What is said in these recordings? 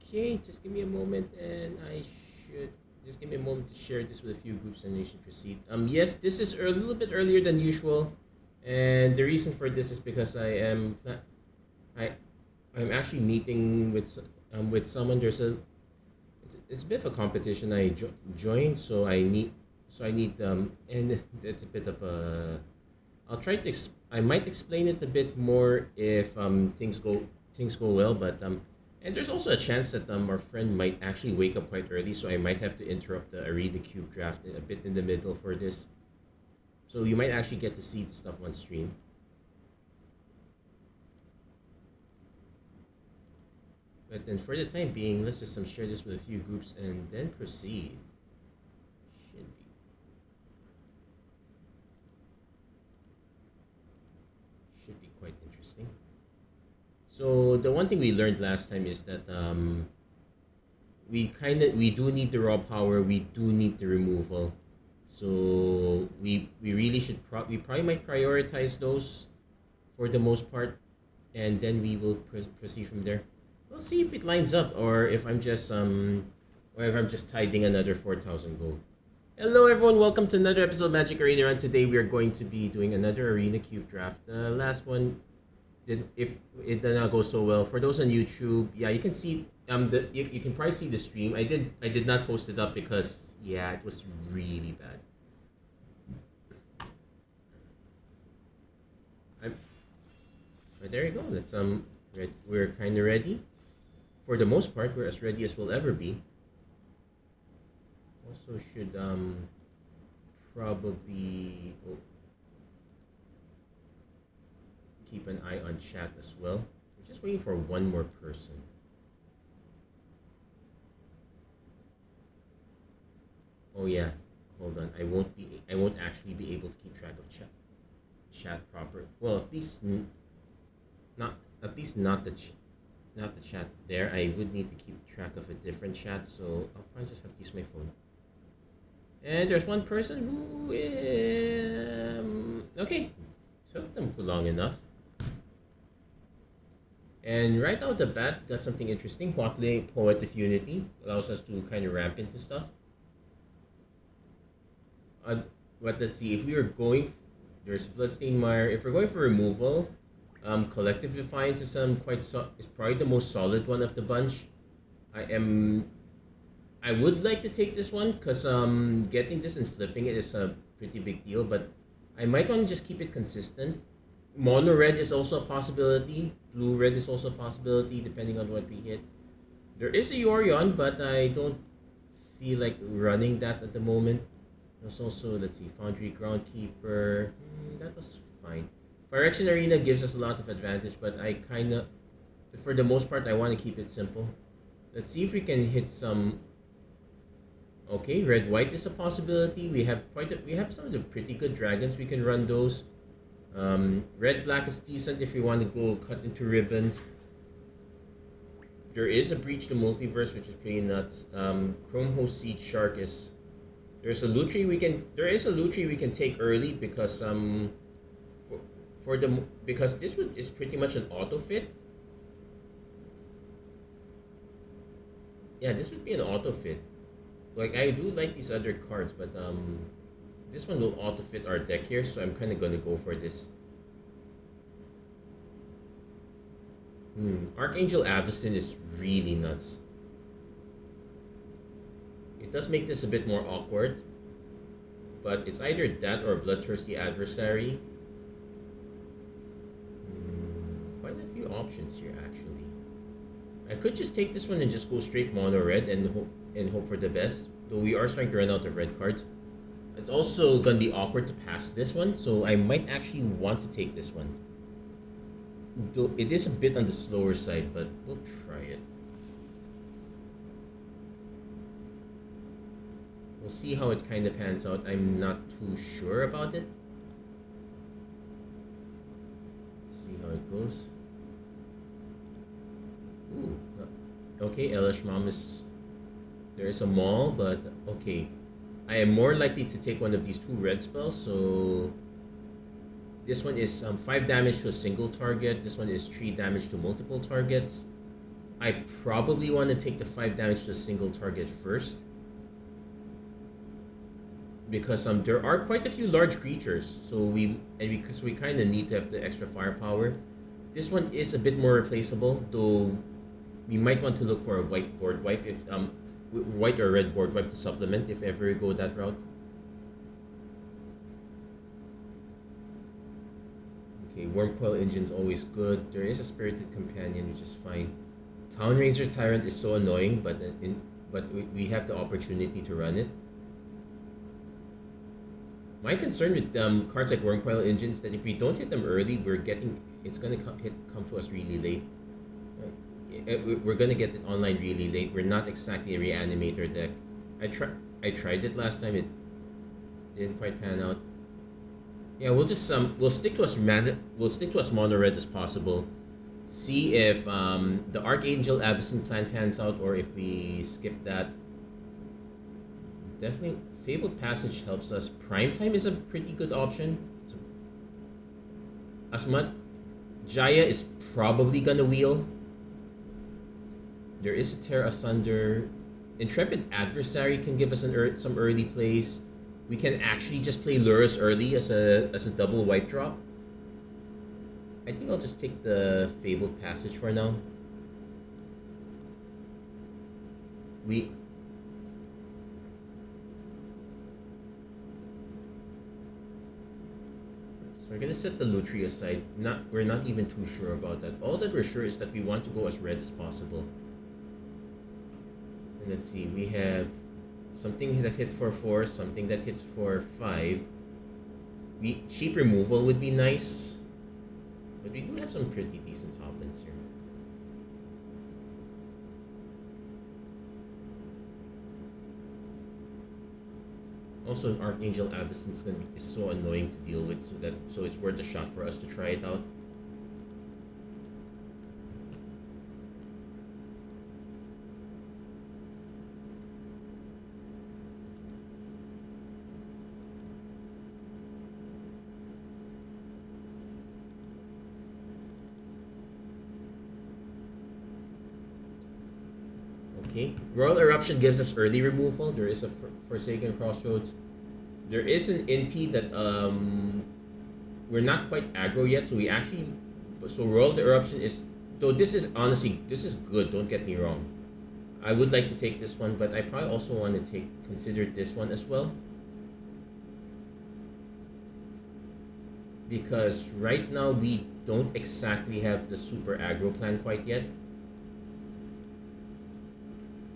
Okay, just give me a moment, and I should just give me a moment to share this with a few groups, and we should proceed. Yes, this is a little bit earlier than usual, and the reason for this is because I I'm actually meeting with someone. It's a bit of a competition joined, so I need and it's a bit of a. I might explain it a bit more if things go well, but and there's also a chance that our friend might actually wake up quite early, so I might have to interrupt the Arena Cube draft a bit in the middle for this. So you might actually get to see the stuff on stream. But then for the time being, let's just share this with a few groups and then proceed. Should be quite interesting. So the one thing we learned last time is that we do need the raw power, we do need the removal. So we really should we probably might prioritize those for the most part, and then we will proceed from there. We'll see if it lines up, or if I'm just tiding another 4,000 gold. Hello everyone, welcome to another episode of Magic Arena Run. Today we are going to be doing another Arena Cube draft. The last one if it did not go so well. For those on YouTube, yeah, you can see you can probably see the stream. I did not post it up because yeah, it was really bad. But there you go. Let's we're kind of ready. For the most part, we're as ready as we'll ever be. Also should probably keep an eye on chat as well. We're just waiting for one more person. Oh yeah, hold on. I won't actually be able to keep track of chat proper. Well, at least not the chat there. I would need to keep track of a different chat, so I'll probably just have to use my phone. And there's one person who okay, took them long enough. And right out the bat, got something interesting. Huatle, Poet of Unity, allows us to kind of ramp into stuff. But let's see, if we are going, there's Bloodstained Mire. If we're going for removal, Collective Defiance is is probably the most solid one of the bunch. I would like to take this one because getting this and flipping it is a pretty big deal, but I might want to just keep it consistent. Mono red is also a possibility. Blue red is also a possibility depending on what we hit. There is a Yorion, but I don't feel like running that at the moment. There's also, let's see, Foundry Groundkeeper. That was fine. Phyrexian Arena gives us a lot of advantage, but for the most part, I want to keep it simple. Let's see if we can hit some. Okay, red white is a possibility. We have some of the pretty good dragons. We can run those. Red black is decent if you want to go cut into ribbons. There is a Breach the Multiverse, which is pretty nuts. Chrome Host Siege Shark is. There is a Lutri we can take early because because this one is pretty much an auto fit. Yeah, this would be an auto fit. Like, I do like these other cards, but this one will auto fit our deck here, so I'm kind of gonna go for this. Archangel Avacyn is really nuts. It does make this a bit more awkward, but it's either that or Bloodthirsty Adversary. Quite a few options here, actually. I could just take this one and just go straight mono red and hope for the best. Though we are starting to run out of red cards. It's also gonna be awkward to pass this one, so I might actually want to take this one. Though it is a bit on the slower side, but we'll try it. We'll see how it kind of pans out. I'm not too sure about it. See how it goes. Ooh, okay, Elish Mom is. There is a Maul, but okay. I am more likely to take one of these two red spells, so this one is 5 damage to a single target. This one is 3 damage to multiple targets. I probably want to take the 5 damage to a single target first. Because there are quite a few large creatures, so because we kind of need to have the extra firepower. This one is a bit more replaceable, though we might want to look for a white board wipe if white or red board wipe to supplement if ever we go that route. Okay, Wormcoil Engine's always good. There is a Spirited Companion, which is fine. Town Ranger Tyrant is so annoying, but we have the opportunity to run it. My concern with cards like Wormcoil Engine is that if we don't hit them early, it's gonna come to us really late. We're gonna get it online really late. We're not exactly a reanimator deck. I tried it last time. It didn't quite pan out. Yeah, we'll just we'll stick to as mono red as possible. See if the Archangel Avacyn plan pans out, or if we skip that. Definitely, Fabled Passage helps us. Primetime is a pretty good option. Asmat Jaya is probably gonna wheel. There is a Tear Asunder. Intrepid Adversary can give us some early plays. We can actually just play Lurrus early as a double white drop. I think I'll just take the Fabled Passage for now. So we're gonna set the Lutri aside. We're not even too sure about that. All that we're sure is that we want to go as red as possible. And let's see, we have something that hits for 4, something that hits for 5. Cheap removal would be nice, but we do have some pretty decent toplins here. Also, Archangel Avacyn is so annoying to deal with, so it's worth a shot for us to try it out. Okay, Royal Eruption gives us early removal. There is a Forsaken Crossroads. There is an Inti that we're not quite aggro yet, so Royal Eruption is, though this is good, don't get me wrong. I would like to take this one, but I probably also want to consider this one as well. Because right now we don't exactly have the super aggro plan quite yet.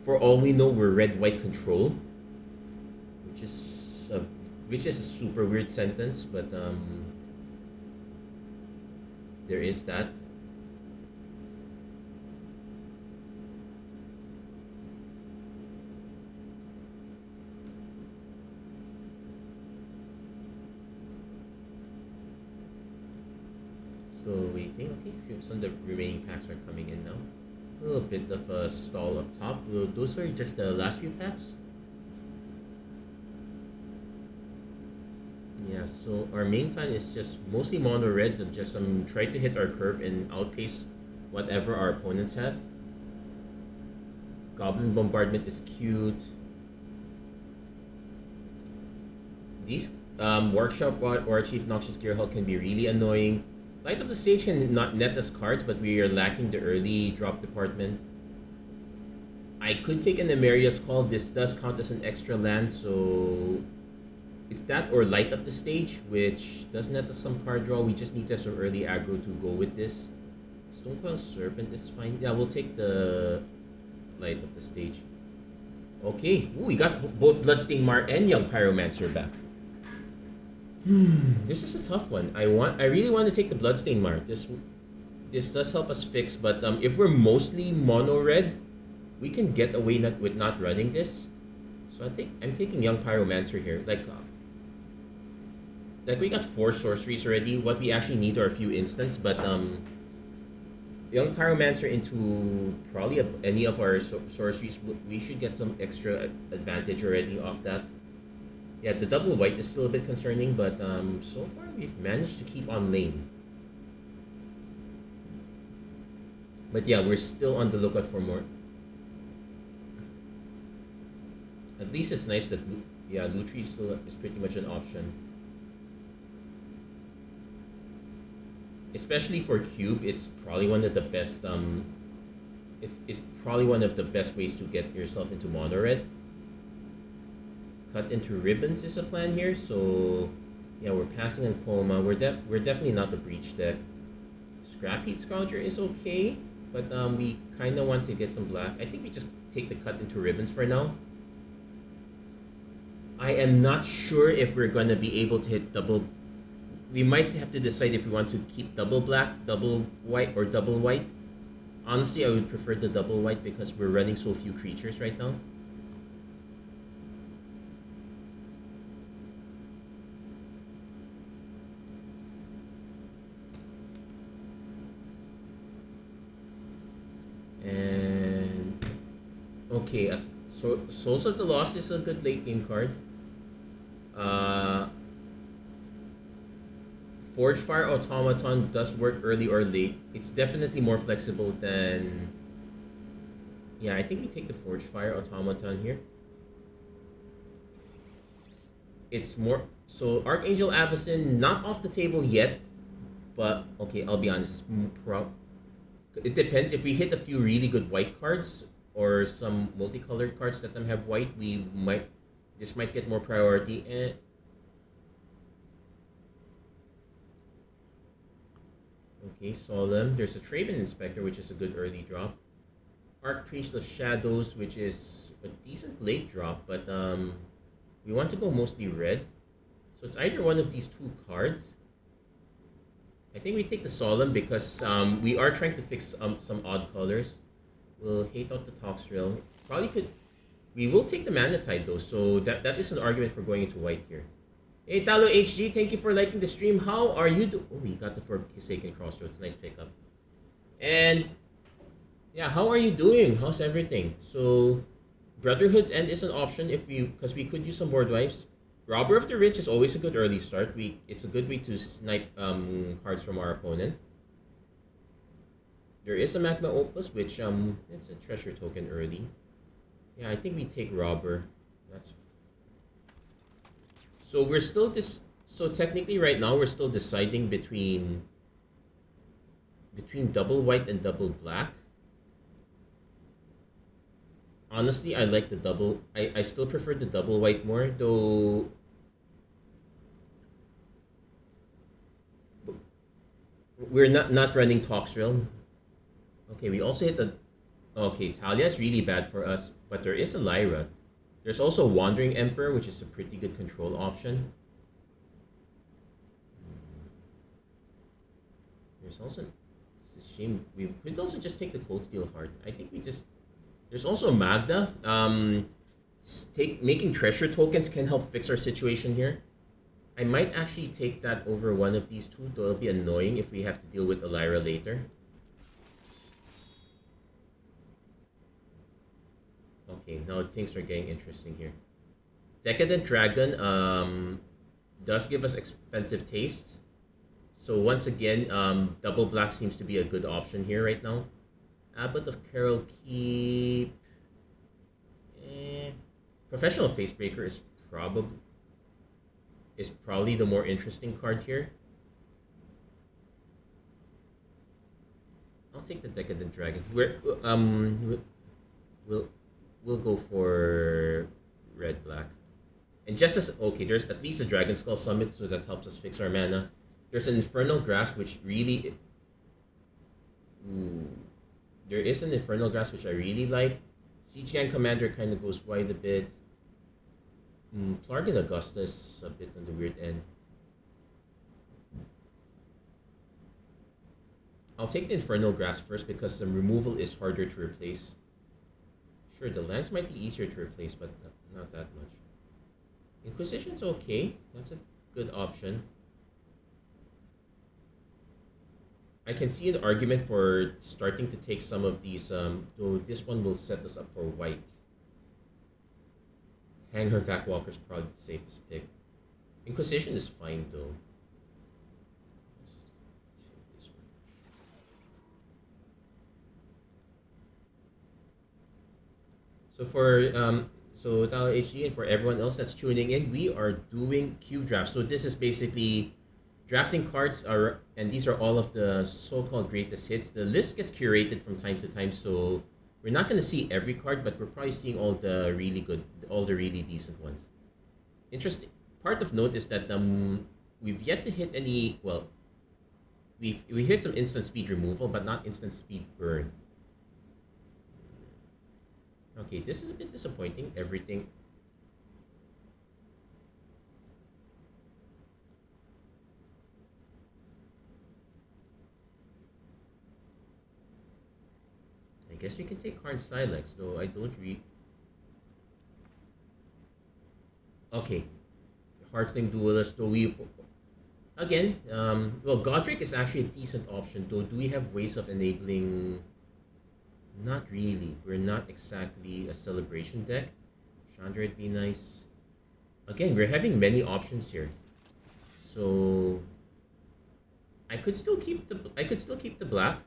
For all we know, we're red-white control, which is a super weird sentence, but there is that. Still waiting. Okay, some of the remaining packs are coming in now. A little bit of a stall up top. Those are just the last few packs. Yeah, so our main plan is just mostly mono red to just try to hit our curve and outpace whatever our opponents have. Goblin Bombardment is cute. These Workshop or Chief Noxious Gearhulk can be really annoying. Light of the Sage can not net us cards, but we are lacking the early drop department. I could take an Emeria's Call. This does count as an extra land, so it's that or Light Up the Stage, which does net us some card draw. We just need to have some early aggro to go with this. Stonecoil Serpent is fine. Yeah, we'll take the Light Up the Stage. Okay, ooh, we got both Bloodstained Mar and Young Pyromancer back. This is a tough one. I really want to take the Bloodstained Mar. This does help us fix, but if we're mostly mono red, we can get away with not running this. So I think I'm taking Young Pyromancer here. Like we got 4 sorceries already. What we actually need are a few instants, but Young Pyromancer into probably any of our sorceries, we should get some extra advantage already off that. Yeah, the double white is still a bit concerning, but so far we've managed to keep on lane. But yeah, we're still on the lookout for more. At least it's nice that yeah, Lutri still is pretty much an option. Especially for cube, it's probably one of the best it's probably one of the best ways to get yourself into mono red. Cut into ribbons is a plan here, so yeah, we're passing on Coma. We're definitely not the breach deck. Scrap Heat Scrounger is okay, but we kind of want to get some black. I think we just take the cut into ribbons for now. I am not sure if we're gonna be able to hit double. We might have to decide if we want to keep double black, double white, or double white. Honestly, I would prefer the double white because we're running so few creatures right now. And okay, so Souls of the Lost is a good late game card. Forge Fire Automaton does work early or late. It's definitely more flexible than... Yeah, I think we take the Forge Fire Automaton here. It's more... So, Archangel Avacyn, not off the table yet. But, okay, I'll be honest. It depends. If we hit a few really good white cards, or some multicolored cards that have white, this might get more priority. Okay, Solemn. There's a Traven Inspector, which is a good early drop. Archpriest of Shadows, which is a decent late drop, but we want to go mostly red. So it's either one of these two cards. I think we take the Solemn because we are trying to fix some odd colors. We'll hate out the Toxrill. Probably could... We will take the Manatide though, so that is an argument for going into white here. Hey Talo HG, thank you for liking the stream. How are you Oh, we got the Forsaken Crossroads. Nice pickup. And yeah, how are you doing? How's everything? So Brotherhood's End is an option because we could use some board wipes. Robber of the Rich is always a good early start. It's a good way to snipe cards from our opponent. There is a Magma Opus, which it's a treasure token early. Yeah, I think we take Robber. So we're still so technically right now we're still deciding between double white and double black. Honestly, I like the double. I still prefer the double white more, though. We're not running Toxrill. Okay, we also hit the... Okay, Talia is really bad for us, but there is a Lyra. There's also Wandering Emperor, which is a pretty good control option. There's also... It's a shame. We could also just take the Cold Steel Heart. I think we just... There's also Magda. Making treasure tokens can help fix our situation here. I might actually take that over one of these two, though it'll be annoying if we have to deal with Elira later. Okay, now things are getting interesting here. Decadent Dragon does give us expensive tastes. So once again, double black seems to be a good option here right now. Abbot of Carol Keep. Professional Facebreaker is probably the more interesting card here. I'll take the Decadent Dragon. We'll go for red black. And just as okay, there's at least a Dragon Skull Summit, so that helps us fix our mana. There's an Infernal Grasp, which really... There is an Infernal Grasp, which I really like. CGN Commander kind of goes wide a bit. Plargan Augustus, a bit on the weird end. I'll take the Infernal Grasp first because the removal is harder to replace. Sure, the lands might be easier to replace, but not that much. Inquisition's okay. That's a good option. I can see an argument for starting to take some of these, though this one will set us up for white. Hanger Backwalker's probably the safest pick. Inquisition is fine though. Let's take this one. So for Talo HG and for everyone else that's tuning in, we are doing cube draft. So this is basically drafting cards are, and these are all of the so-called greatest hits. The list gets curated from time to time, so we're not going to see every card, but we're probably seeing all the really good, all the really decent ones. Interesting part of note is that we've yet to hit any. Well, we hit some instant speed removal, but not instant speed burn. Okay, this is a bit disappointing. Everything. I guess we can take Karn Silex, though I don't read. Okay, Heartflame Duelist, though we again, well, Godric is actually a decent option, though. Do we have ways of enabling? Not really. We're not exactly a celebration deck. Chandra would be nice. Again, we're having many options here, so I could still keep the black.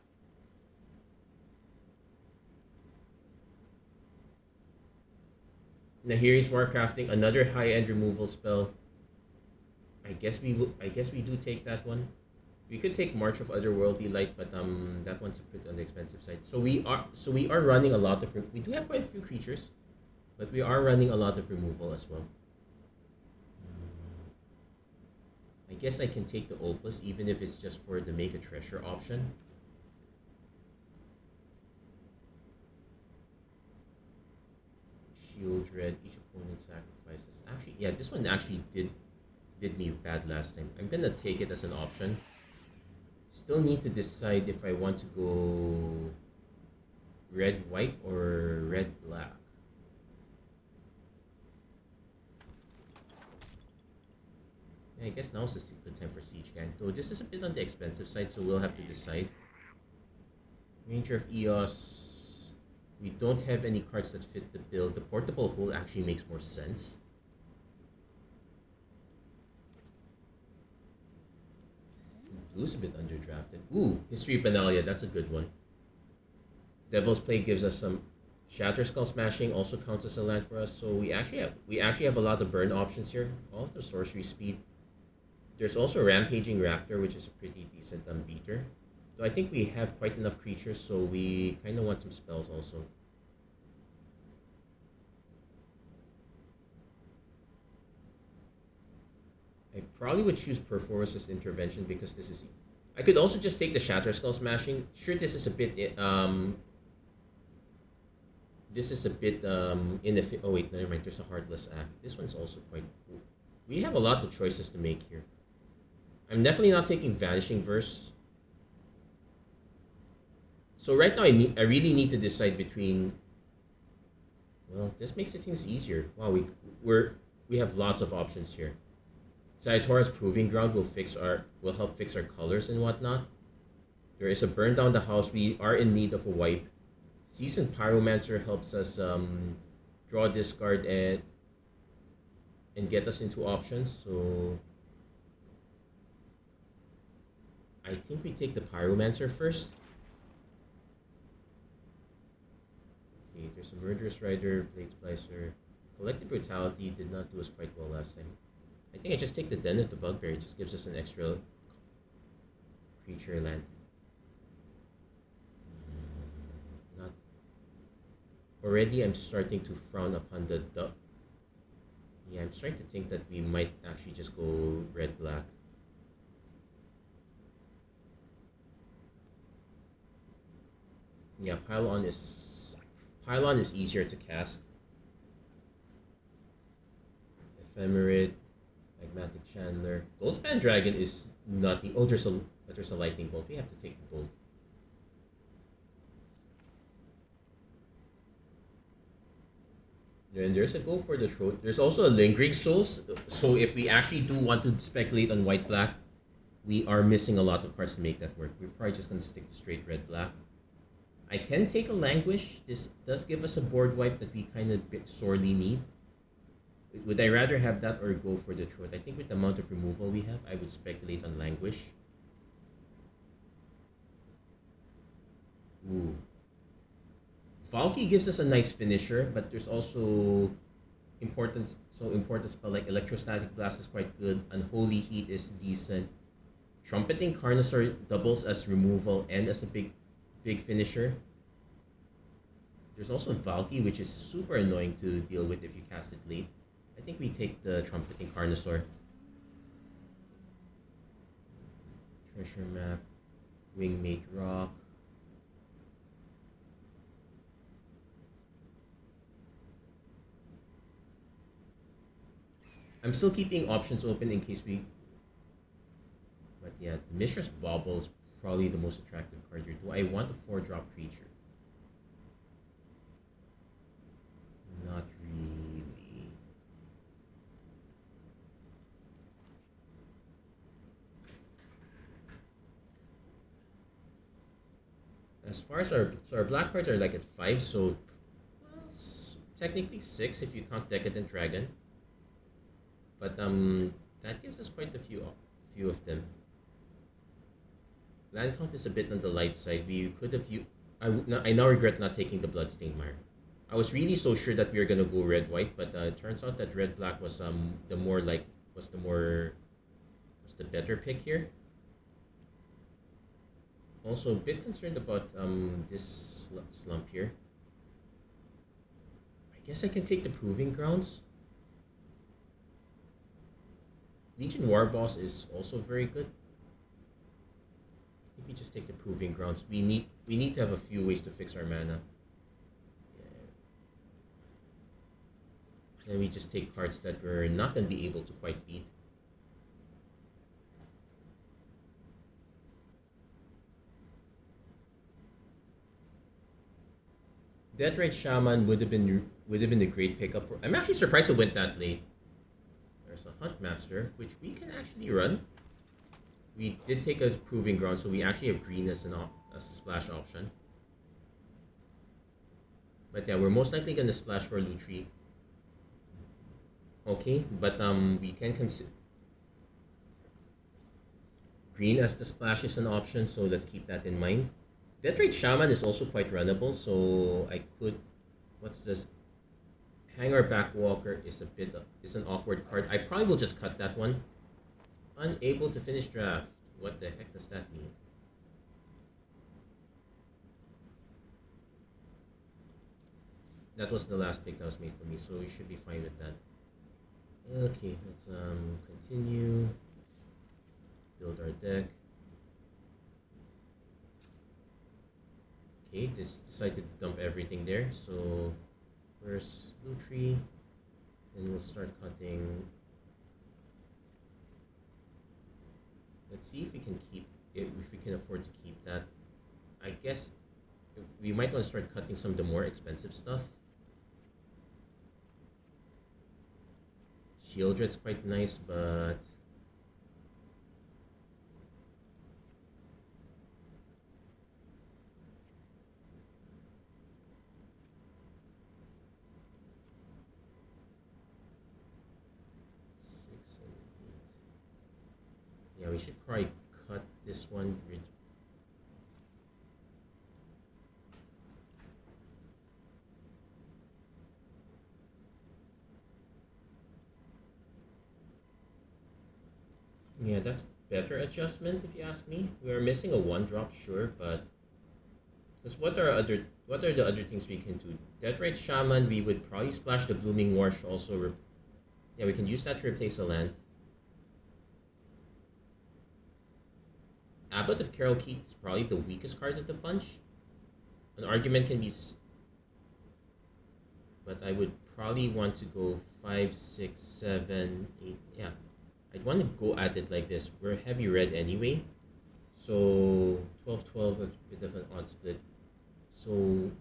Now here is Warcrafting, another high-end removal spell. I guess we do take that one. We could take March of Otherworldly Light, but that one's a bit on the expensive side. So we are running a lot of we do have quite a few creatures, but we are running a lot of removal as well. I guess I can take the Opus even if it's just for the make a treasure option. Shield Red, each opponent sacrifices. Actually, yeah, this one actually did me bad last time. I'm gonna take it as an option. Still need to decide if I want to go red white or red black. Yeah, I guess now's the good time for Siege Gang. Though this is a bit on the expensive side, so we'll have to decide. Ranger of Eos. We don't have any cards that fit the bill. The portable hole actually makes more sense. Blue's a bit underdrafted. Ooh, History of Benalia, that's a good one. Devil's Plague gives us some Shatter Skull Smashing, also counts as a land for us. So we actually have a lot of burn options here. All of the sorcery speed. There's also Rampaging Raptor, which is a pretty decent beater. So I think we have quite enough creatures, so we kind of want some spells also. I probably would choose Perforce's Intervention because this is... I could also just take the Shatter Skull Smashing. Sure, this is a bit... Oh wait, never mind, there's a Heartless Act. This one's also quite cool. We have a lot of choices to make here. I'm definitely not taking Vanishing Verse. So right now, I really need to decide between. Well, this makes things easier. Wow, we have lots of options here. Sayatora's Proving Ground will help fix our colors and whatnot. There is a Burn Down the House. We are in need of a wipe. Seasoned Pyromancer helps us draw, discard, and get us into options. So I think we take the Pyromancer first. Okay, there's a Murderous Rider, Blade Splicer. Collective Brutality did not do us quite well last time. I think I just take the Den of the Bugbear. It just gives us an extra creature land. Not already. I'm starting to frown upon the duck. Yeah, I'm starting to think that we might actually just go red-black. Yeah, Pylon is easier to cast. Ephemerate, Magmatic Chandler. Goldspan Dragon is not the... Oh, there's a Lightning Bolt. We have to take the Bolt. Then there's a Go for the Throat. There's also a Lingering Souls. So if we actually do want to speculate on white-black, we are missing a lot of cards to make that work. We're probably just going to stick to straight red-black. I can take a Languish. This does give us a board wipe that we kind of sorely need. Would I rather have that or go for the Throat? I think with the amount of removal we have, I would speculate on Languish. Ooh. Valky gives us a nice finisher, but there's also importance. So important spell like Electrostatic Blast is quite good. Unholy Heat is decent. Trumpeting Carnosaur doubles as removal and as a big finisher. There's also Valky, which is super annoying to deal with if you cast it late. I think we take the Trumpeting Carnosaur. Treasure Map, Wingmate Rock. I'm still keeping options open in case we... But yeah, the Mishra's Bauble is probably the most attractive card here. Do I want a 4-drop creature? Not really. As far as our black cards are like at 5, so well, technically 6 if you count Decadent Dragon. But that gives us quite a few of them. Land count is a bit on the light side. We could have I now regret not taking the Bloodstained Mire. I was really so sure that we were gonna go red white, but it turns out that red black was the better pick here. Also a bit concerned about this slump here. I guess I can take the Proving Grounds. Legion Warboss is also very good. I think we just take the Proving Grounds. We need to have a few ways to fix our mana. Yeah. And we just take cards that we're not going to be able to quite beat. Deathrite Shaman would have been a great pickup for. I'm actually surprised it went that late. There's a Huntmaster, which we can actually run. We did take a Proving Ground, so we actually have green as a splash option. But yeah, we're most likely going to splash for Lutri. Okay, but we can consider green as the splash is an option, so let's keep that in mind. Deathrite Shaman is also quite runnable, so I could. What's this? Hangar Backwalker is an awkward card. I probably will just cut that one. Unable to finish draft. What the heck does that mean? That was the last pick that was made for me, so we should be fine with that. Okay, let's continue. Build our deck. Okay, decided to dump everything there. So first Lutri, and we'll start cutting. Let's see if we can keep it, if we can afford to keep that. I guess we might want to start cutting some of the more expensive stuff. Shieldred's quite nice, but yeah, we should probably cut this one. Yeah, that's better adjustment if you ask me. We are missing a 1-drop, sure, but because what are the other things we can do? Deathrite Shaman, we would probably splash the Blooming Marsh also. Yeah, we can use that to replace a land. Abbot of Carol Keat is probably the weakest card of the bunch. An argument can be, but I would probably want to go 5, 6, 7, 8. Yeah, I'd want to go at it like this. We're heavy red anyway, so 12, 12, a bit of an odd split. So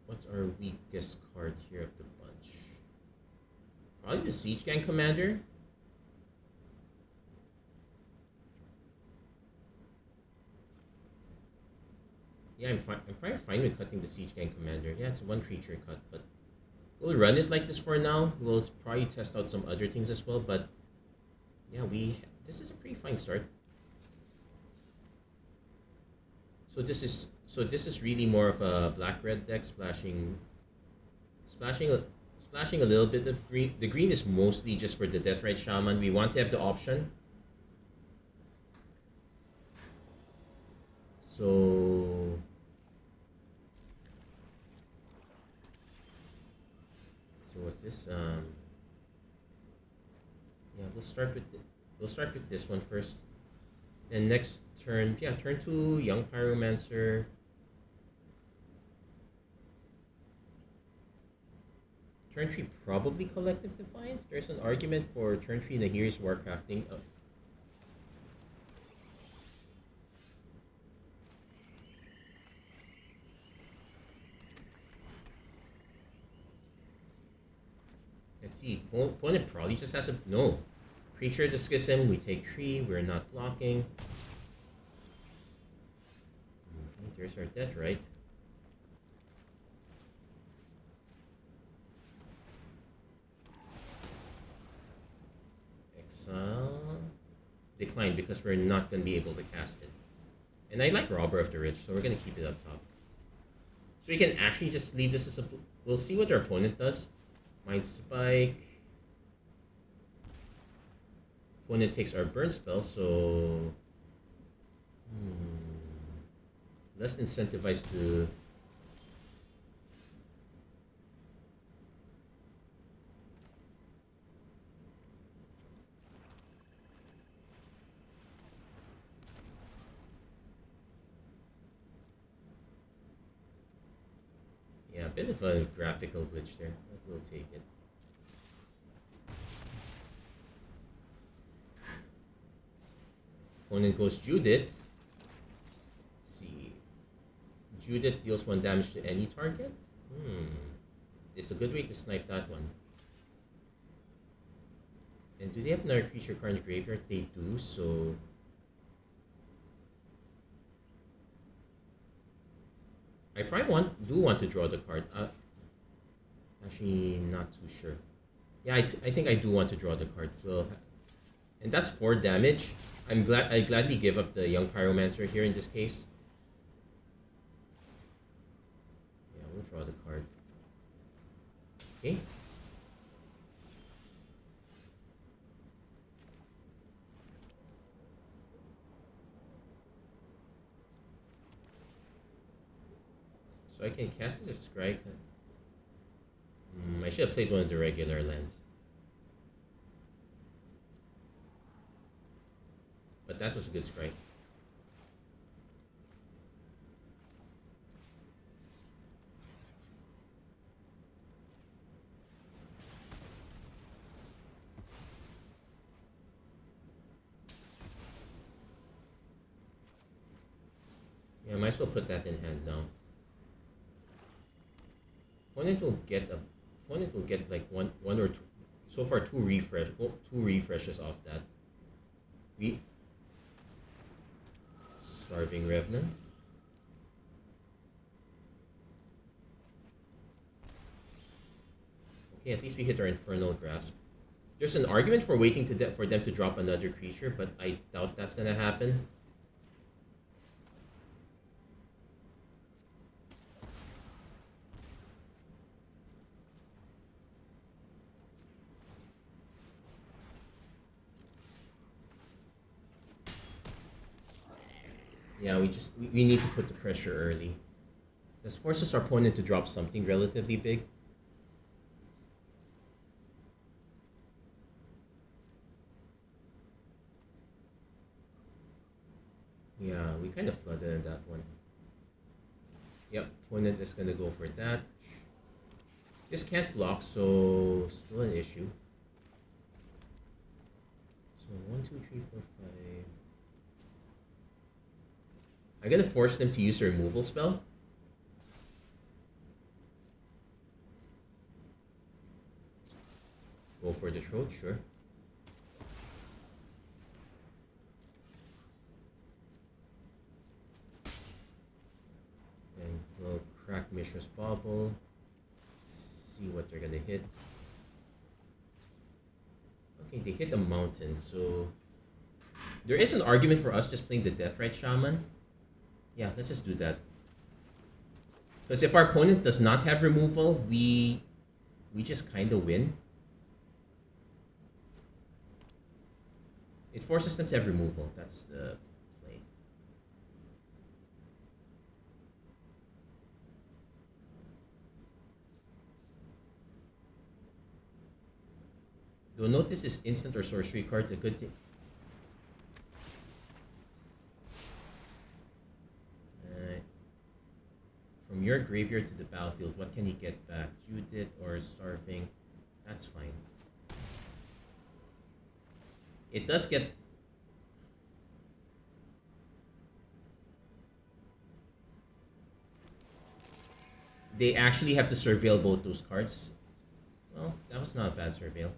what's our weakest card here of the bunch? Probably the Siege Gang Commander. Yeah, I'm probably fine with cutting the Siege Gang Commander. Yeah, it's a 1 creature cut, but we'll run it like this for now. We'll probably test out some other things as well, but yeah, this is a pretty fine start. So this is So this is really more of a black-red deck, splashing, splashing a little bit of green. The green is mostly just for the Deathrite Shaman. We want to have the option. So what's this? Yeah, we'll start with this one first. And next turn, yeah, turn 2, Young Pyromancer. Turn 3, probably Collective Defiance. There's an argument for turn 3 Nahiri's Warcrafting. Let's see. Opponent probably just has a no. Creature to Schism. We take 3. We're not blocking. Okay, there's our death, right? Exile. Decline because we're not going to be able to cast it. And I like Robber of the Rich, so we're going to keep it up top. So we can actually just leave this as a... We'll see what our opponent does. Mind Spike. Opponent takes our burn spell, so less incentivized to yeah, a bit of a graphical glitch there, but we'll take it. Opponent goes Judith. Let's see. Judith deals 1 damage to any target. It's a good way to snipe that one. And do they have another creature card in the graveyard? They do, so... I probably do want to draw the card. Actually, not too sure. Yeah, I think I do want to draw the card. And that's 4 damage. I gladly give up the Young Pyromancer here in this case. Yeah, we'll draw the card. Okay. So I can cast it as Strike. I should have played one of the regular lands. But that was a good strike. Yeah, I might as well put that in hand now. Opponent will get like one or two. So far, two refreshes off that. Starving Revenant. Okay, at least we hit our Infernal Grasp. There's an argument for waiting for them to drop another creature, but I doubt that's gonna happen. Yeah, we need to put the pressure early. This forces our opponent to drop something relatively big. Yeah, we kind of flooded in that one. Yep, opponent is gonna go for that. This can't block, so still an issue. So 1, 2, 3, 4, 5. I'm gonna force them to use a removal spell. Go for the throat, sure. And we'll crack Mishra's Bauble. See what they're gonna hit. Okay, they hit a mountain, so there is an argument for us just playing the Deathrite Shaman. Yeah, let's just do that. Because if our opponent does not have removal, we just kind of win. It forces them to have removal. That's the play. You'll note this is instant or sorcery card. The good thing. From your graveyard to the battlefield, what can you get back? Judith or Starving? That's fine. It does get... They actually have to surveil both those cards. Well, that was not a bad surveil.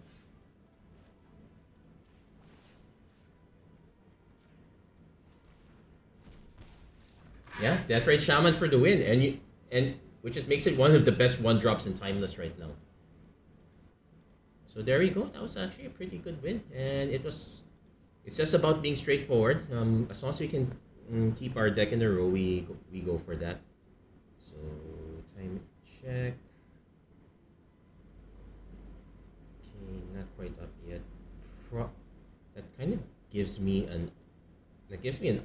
Yeah, Deathrite Shaman for the win, and which just makes it one of the best 1-drops in Timeless right now. So there we go. That was actually a pretty good win, and it's just about being straightforward. As long as we can keep our deck in a row, we go for that. So time check. Okay, not quite up yet. That kind of gives me an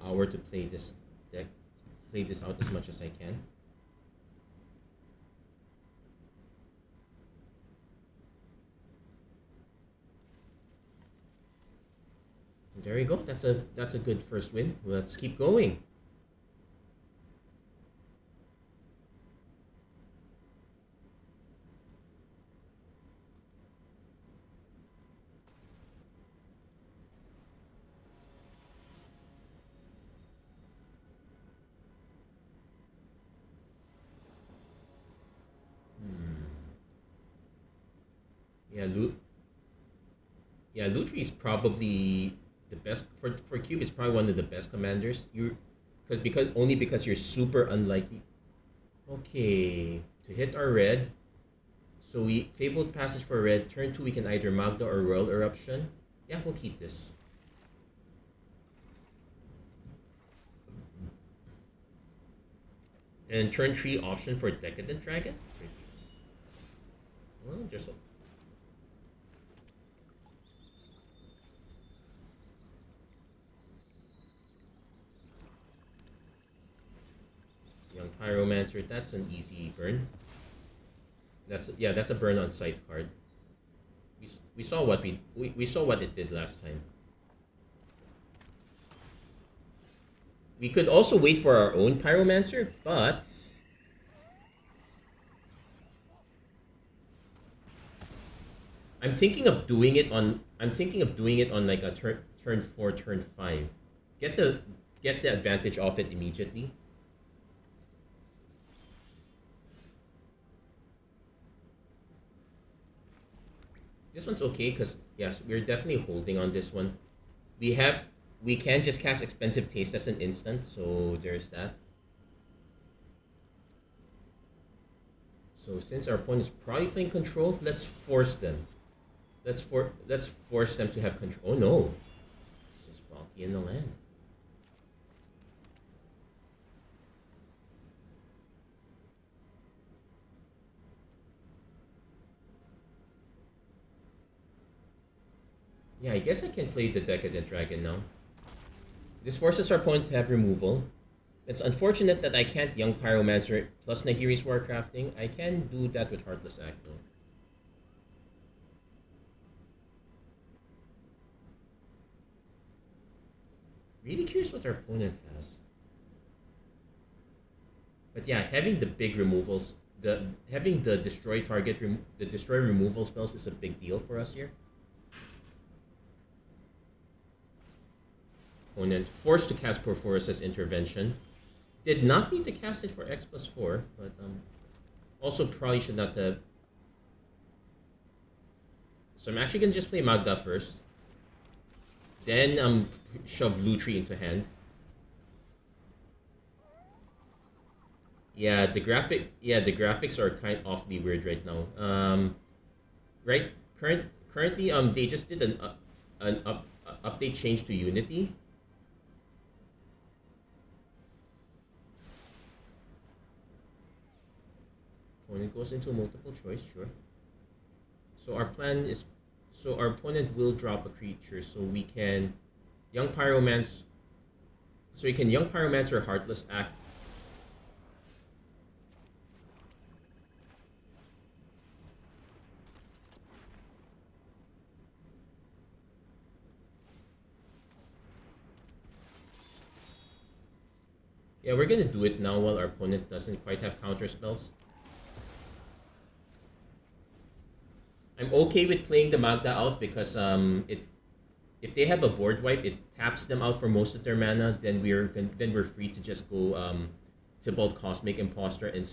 hour to play this deck. Play this out as much as I can. And there we go. That's a good first win. Let's keep going. Yeah, Lutri is probably the best for Cube. It's probably one of the best commanders. Because you're super unlikely. Okay, to hit our red. So we Fabled Passage for red. Turn 2 we can either Magda or Royal Eruption. Yeah, we'll keep this. And turn 3 option for Decadent Dragon. Well, just Young Pyromancer. That's an easy burn. That's a burn on sight card. We saw what we saw what it did last time. We could also wait for our own Pyromancer, but I'm thinking of doing it on like a turn 4, turn 5. Get the advantage off it immediately. This one's okay because yes, we're definitely holding on this one. We can just cast Expensive Taste as an instant, so there's that. So since our opponent is probably playing control, let's force them. Let's force them to have control. Oh no, it's just bulky in the land. Yeah, I guess I can play the Decadent Dragon now. This forces our opponent to have removal. It's unfortunate that I can't Young Pyromancer plus Nahiri's Warcrafting. I can do that with Heartless Act though. Really curious what our opponent has. But yeah, having the big removals, having the destroy removal spells is a big deal for us here. Opponent forced to cast Porphyro's Intervention. Did not need to cast it for X+4, but also probably should not have. So I'm actually gonna just play Magda first. Then shove Lutri into hand. Yeah, the graphics are kind of awfully weird right now. Currently they just did an update change to Unity. it goes into multiple choice, sure. So our plan is, so our opponent will drop a creature, so we can young pyromance. So you can young pyromancer heartless act. Yeah, we're gonna do it now while our opponent doesn't quite have counter spells. I'm okay with playing the Magda out because if they have a board wipe, it taps them out for most of their mana. Then we're free to just go Tybalt Cosmic Imposter and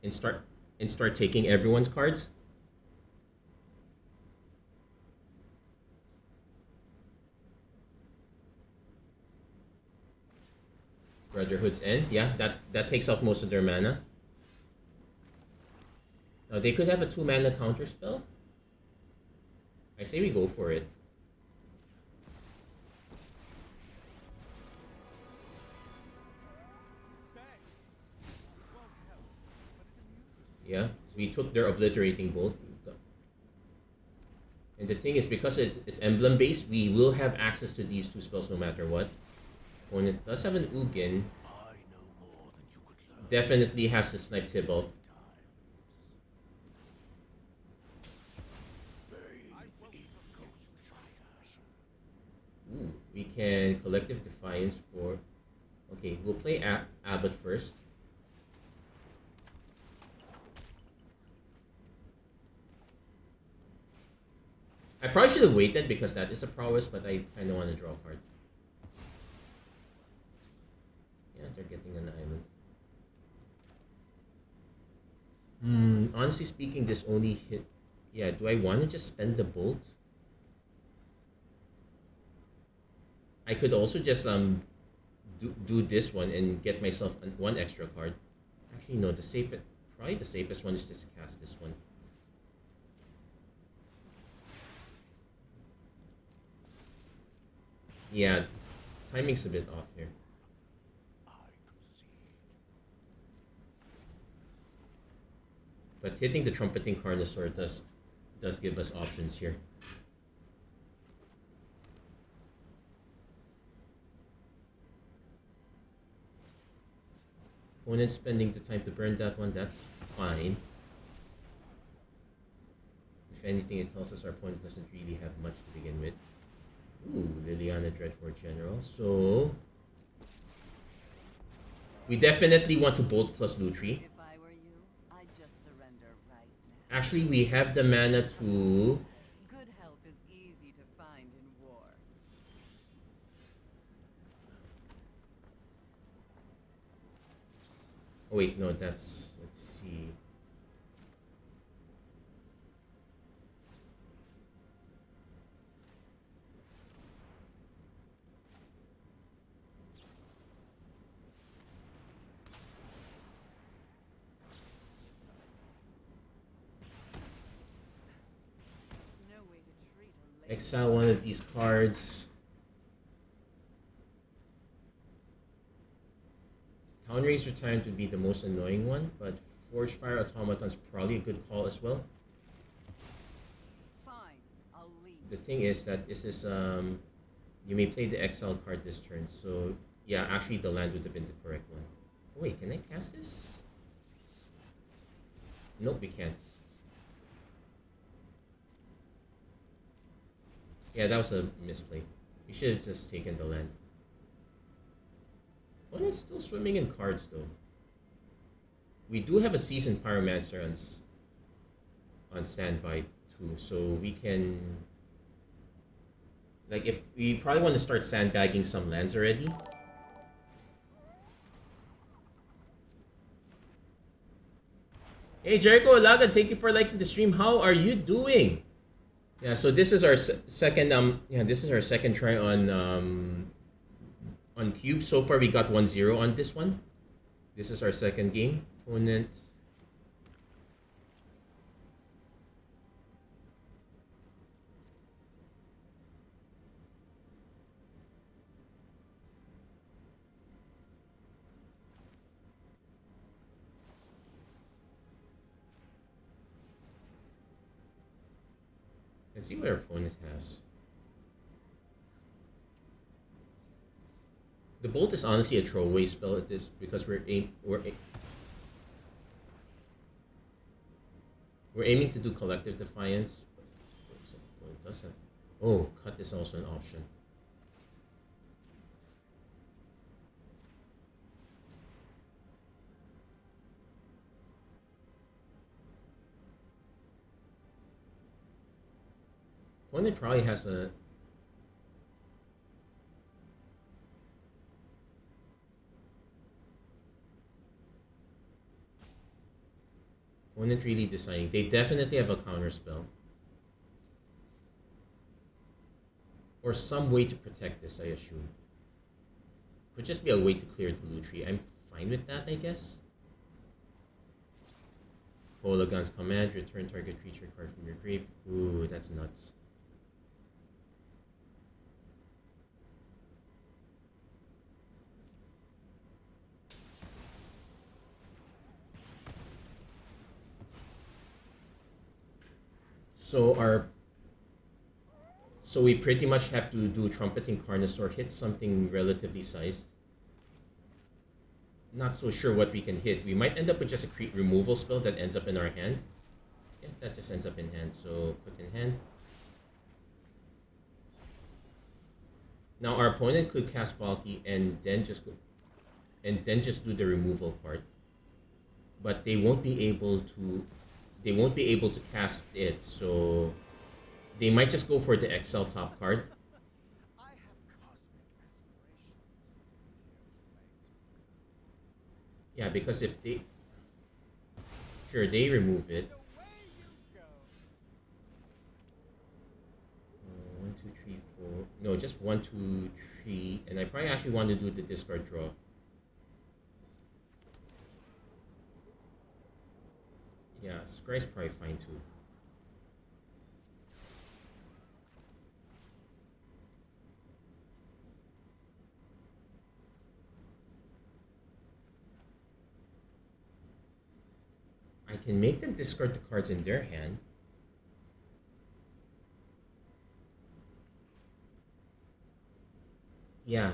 and start start taking everyone's cards. Brotherhood's End, yeah, that takes out most of their mana. Now they could have a 2 mana counter spell. I say we go for it. Yeah, so we took their Obliterating Bolt. And the thing is, because it's emblem based, we will have access to these 2 spells no matter what. Opponent does have an Ugin. Definitely has to snipe Tybalt. Ooh, we can Collective Defiance for... Okay, we'll play Abbott first. I probably should have waited because that is a prowess, but I kind of want to draw a card. Yeah, they're getting an island. Honestly speaking, this only hit... Yeah, do I want to just spend the bolt? I could also just do this one and get myself 1 extra card. Actually, no, probably the safest one is just cast this one. Yeah, timing's a bit off here. But hitting the Trumpeting Carnosaur does give us options here. Opponent spending the time to burn that one, that's fine. If anything, it tells us our opponent doesn't really have much to begin with. Ooh, Liliana Dreadfort General. So we definitely want to Bolt plus Lutri. If I were you, I'd just surrender right now. Actually, we have the mana to... Good help is easy to find in war. Oh wait, no, that's... Let's see. No way to treat a lady. Exile one of these cards. Town Razor Tyrant would be the most annoying one, but Forge Fire Automaton's probably a good call as well. Fine, I'll leave. The thing is that this is you may play the exile card this turn, so yeah, actually the land would have been the correct one. Oh, wait, can I cast this? Nope, we can't. Yeah, that was a misplay. We should have just taken the land. Well, it's still swimming in cards though. We do have a Seasoned Pyromancer on standby too, so we can... Like, if we probably want to start sandbagging some lands already. Hey Jericho Alaga, thank you for liking the stream. How are you doing? Yeah, so this is our second this is our second try on Cube. So far we got 1-0 on this one. This is our second game. Opponent. Let's see what our opponent has. The bolt is honestly a throwaway spell at this because we're aiming to do collective defiance. So it doesn't. Oh, cut is also an option. Opponent probably has a. Opponent really deciding. They definitely have a counter spell. Or some way to protect this, I assume. Could just be a way to clear the Lutri. I'm fine with that, I guess. Hologun's command, return target creature card from your grave. Ooh, that's nuts. So we pretty much have to do Trumpeting Carnosaur, hit something relatively sized. Not so sure what we can hit. We might end up with just a creep removal spell that ends up in our hand. Yeah, that just ends up in hand. So put in hand. Now our opponent could cast Valky and then just do the removal part. But they won't be able to cast it, so they might just go for the Excel top card. I have cosmic aspirations. Yeah, because if they remove it. Away you go. 1, 2, 3, 4. No, just 1, 2, 3, and I probably actually want to do the discard draw. Yeah, Scry's probably fine too. I can make them discard the cards in their hand. Yeah.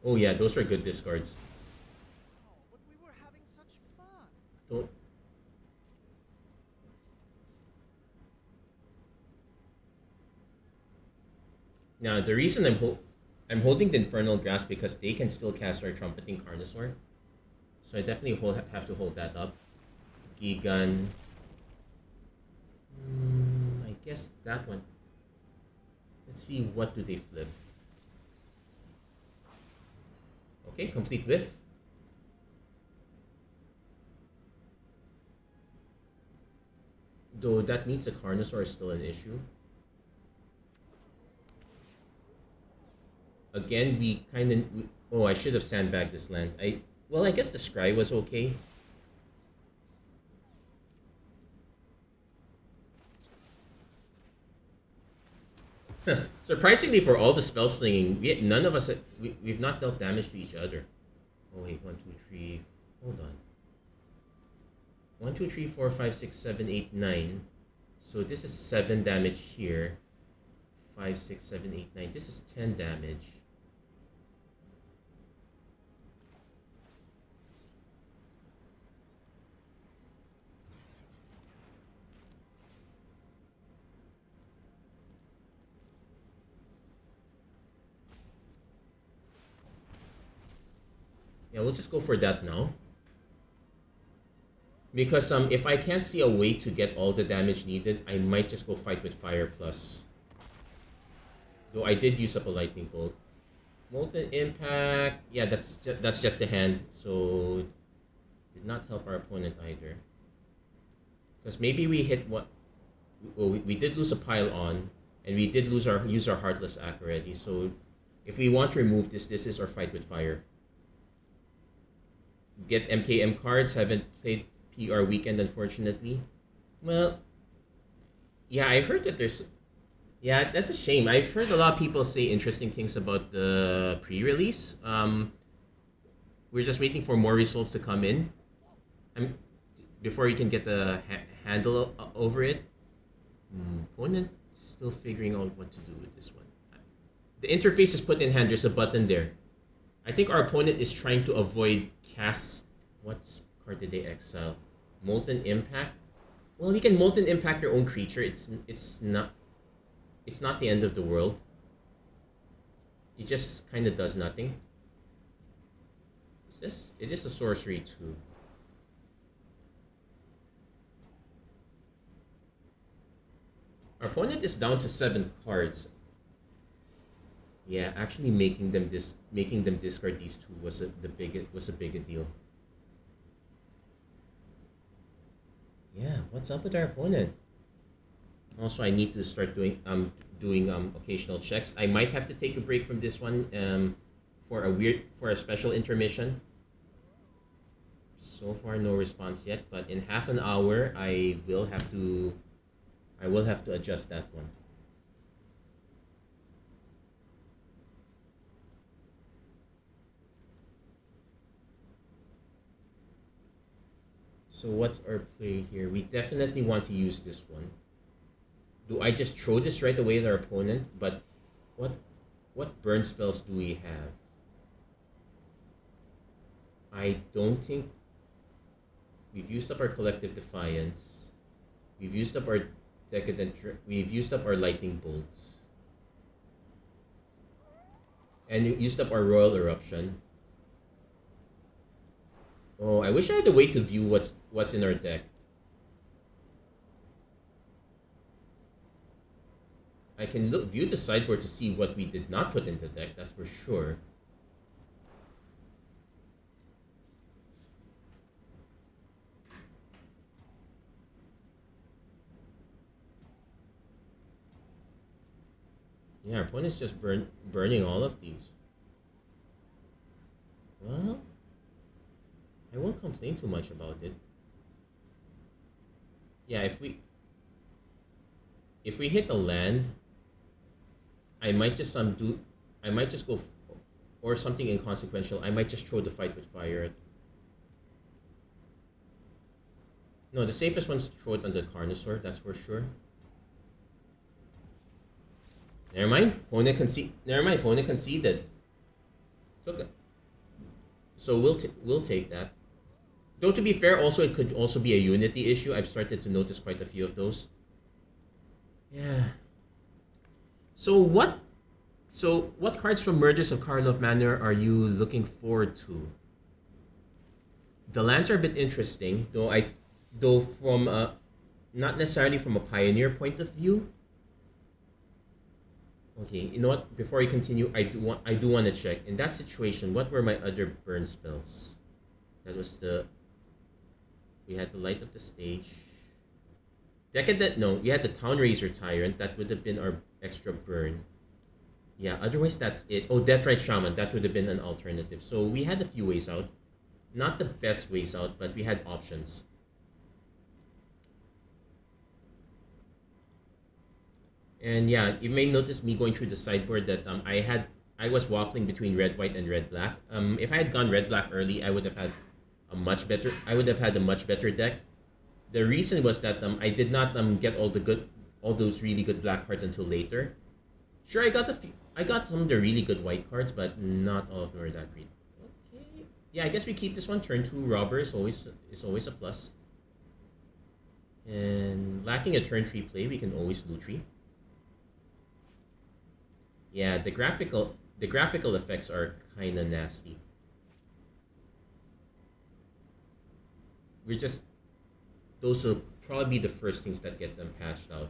Oh yeah, those are good discards. Oh, but we were having such fun. Don't. Now the reason I'm holding the Infernal Grasp because they can still cast our Trumpeting Carnosaur, so I definitely have to hold that up. Gigan. I guess that one. Let's see, what do they flip? Okay, complete whiff. Though that means the Carnosaur is still an issue. Again, we kind of... Oh, I should have sandbagged this land. Well, I guess the Scry was okay. Surprisingly, for all the spell slinging, none of us we've not dealt damage to each other. Oh wait, 1, 2, 3. Hold on. 1, 2, 3, 4, 5, 6, 7, 8, 9. So this is 7 damage here. 5, 6, 7, 8, 9. This is 10 damage. Yeah, we'll just go for that now. Because if I can't see a way to get all the damage needed, I might just go fight with Fire Plus. Though I did use up a Lightning Bolt. Molten Impact, yeah, that's just a hand, so did not help our opponent either. Because maybe we hit what? Oh, we did lose a pile on, and we did use our Heartless Act already. So if we want to remove this is our fight with fire. Get MKM cards. Haven't played PR Weekend, unfortunately. Well, yeah, I heard that there's... Yeah, that's a shame. I've heard a lot of people say interesting things about the pre-release. We're just waiting for more results to come in. I'm before you can get the handle over it. Opponent still figuring out what to do with this one. The interface is put in hand. There's a button there. I think our opponent is trying to avoid cast. What card did they exile? Molten Impact. Well, you can Molten Impact your own creature. It's not the end of the world. It just kind of does nothing. Is this? It is a sorcery too. Our opponent is down to 7 cards. Yeah, actually making them discard these two was a big deal. Yeah, what's up with our opponent? Also, I need to start doing occasional checks. I might have to take a break from this one for a special intermission. So far, no response yet. But in half an hour, I will have to adjust that one. So what's our play here? We definitely want to use this one. Do I just throw this right away at our opponent? But what burn spells do we have? I don't think we've used up our Collective Defiance. We've used up our We've used up our Lightning Bolts. And used up our Royal Eruption. Oh, I wish I had a way to view what's in our deck. I can view the sideboard to see what we did not put in the deck, that's for sure. Yeah, our opponent's just burning all of these. Well, I won't complain too much about it. Yeah, if we hit a land, I might just go or something inconsequential. I might just throw the Fight with Fire at. No, the safest one's to throw it on the Carnosaur, that's for sure. Never mind, opponent conceded. So we'll take that. Though to be fair, also it could also be a Unity issue. I've started to notice quite a few of those. Yeah. So what cards from Murders of Karlov Manor are you looking forward to? The lands are a bit interesting, though from not necessarily from a Pioneer point of view. Okay, you know what? Before you continue, I do want to check. In that situation, what were my other burn spells? That was we had the Light of the Stage. Decadent, no, we had the Town Razor Tyrant. That would have been our extra burn. Yeah, otherwise that's it. Oh, Deathrite Shaman, that would have been an alternative. So we had a few ways out. Not the best ways out, but we had options. And yeah, you may notice me going through the sideboard that I was waffling between red white and red black. If I had gone red black early, I would have had a much better deck. The reason was that I did not get all those really good black cards until later. Sure, I got some of the really good white cards, but not all of them were that great. Okay. Yeah, I guess we keep this one. Turn 2 Robber is always a plus. And lacking a turn 3 play, we can always Lutri. Yeah, the graphical effects are kind of nasty. Those will probably be the first things that get them patched out.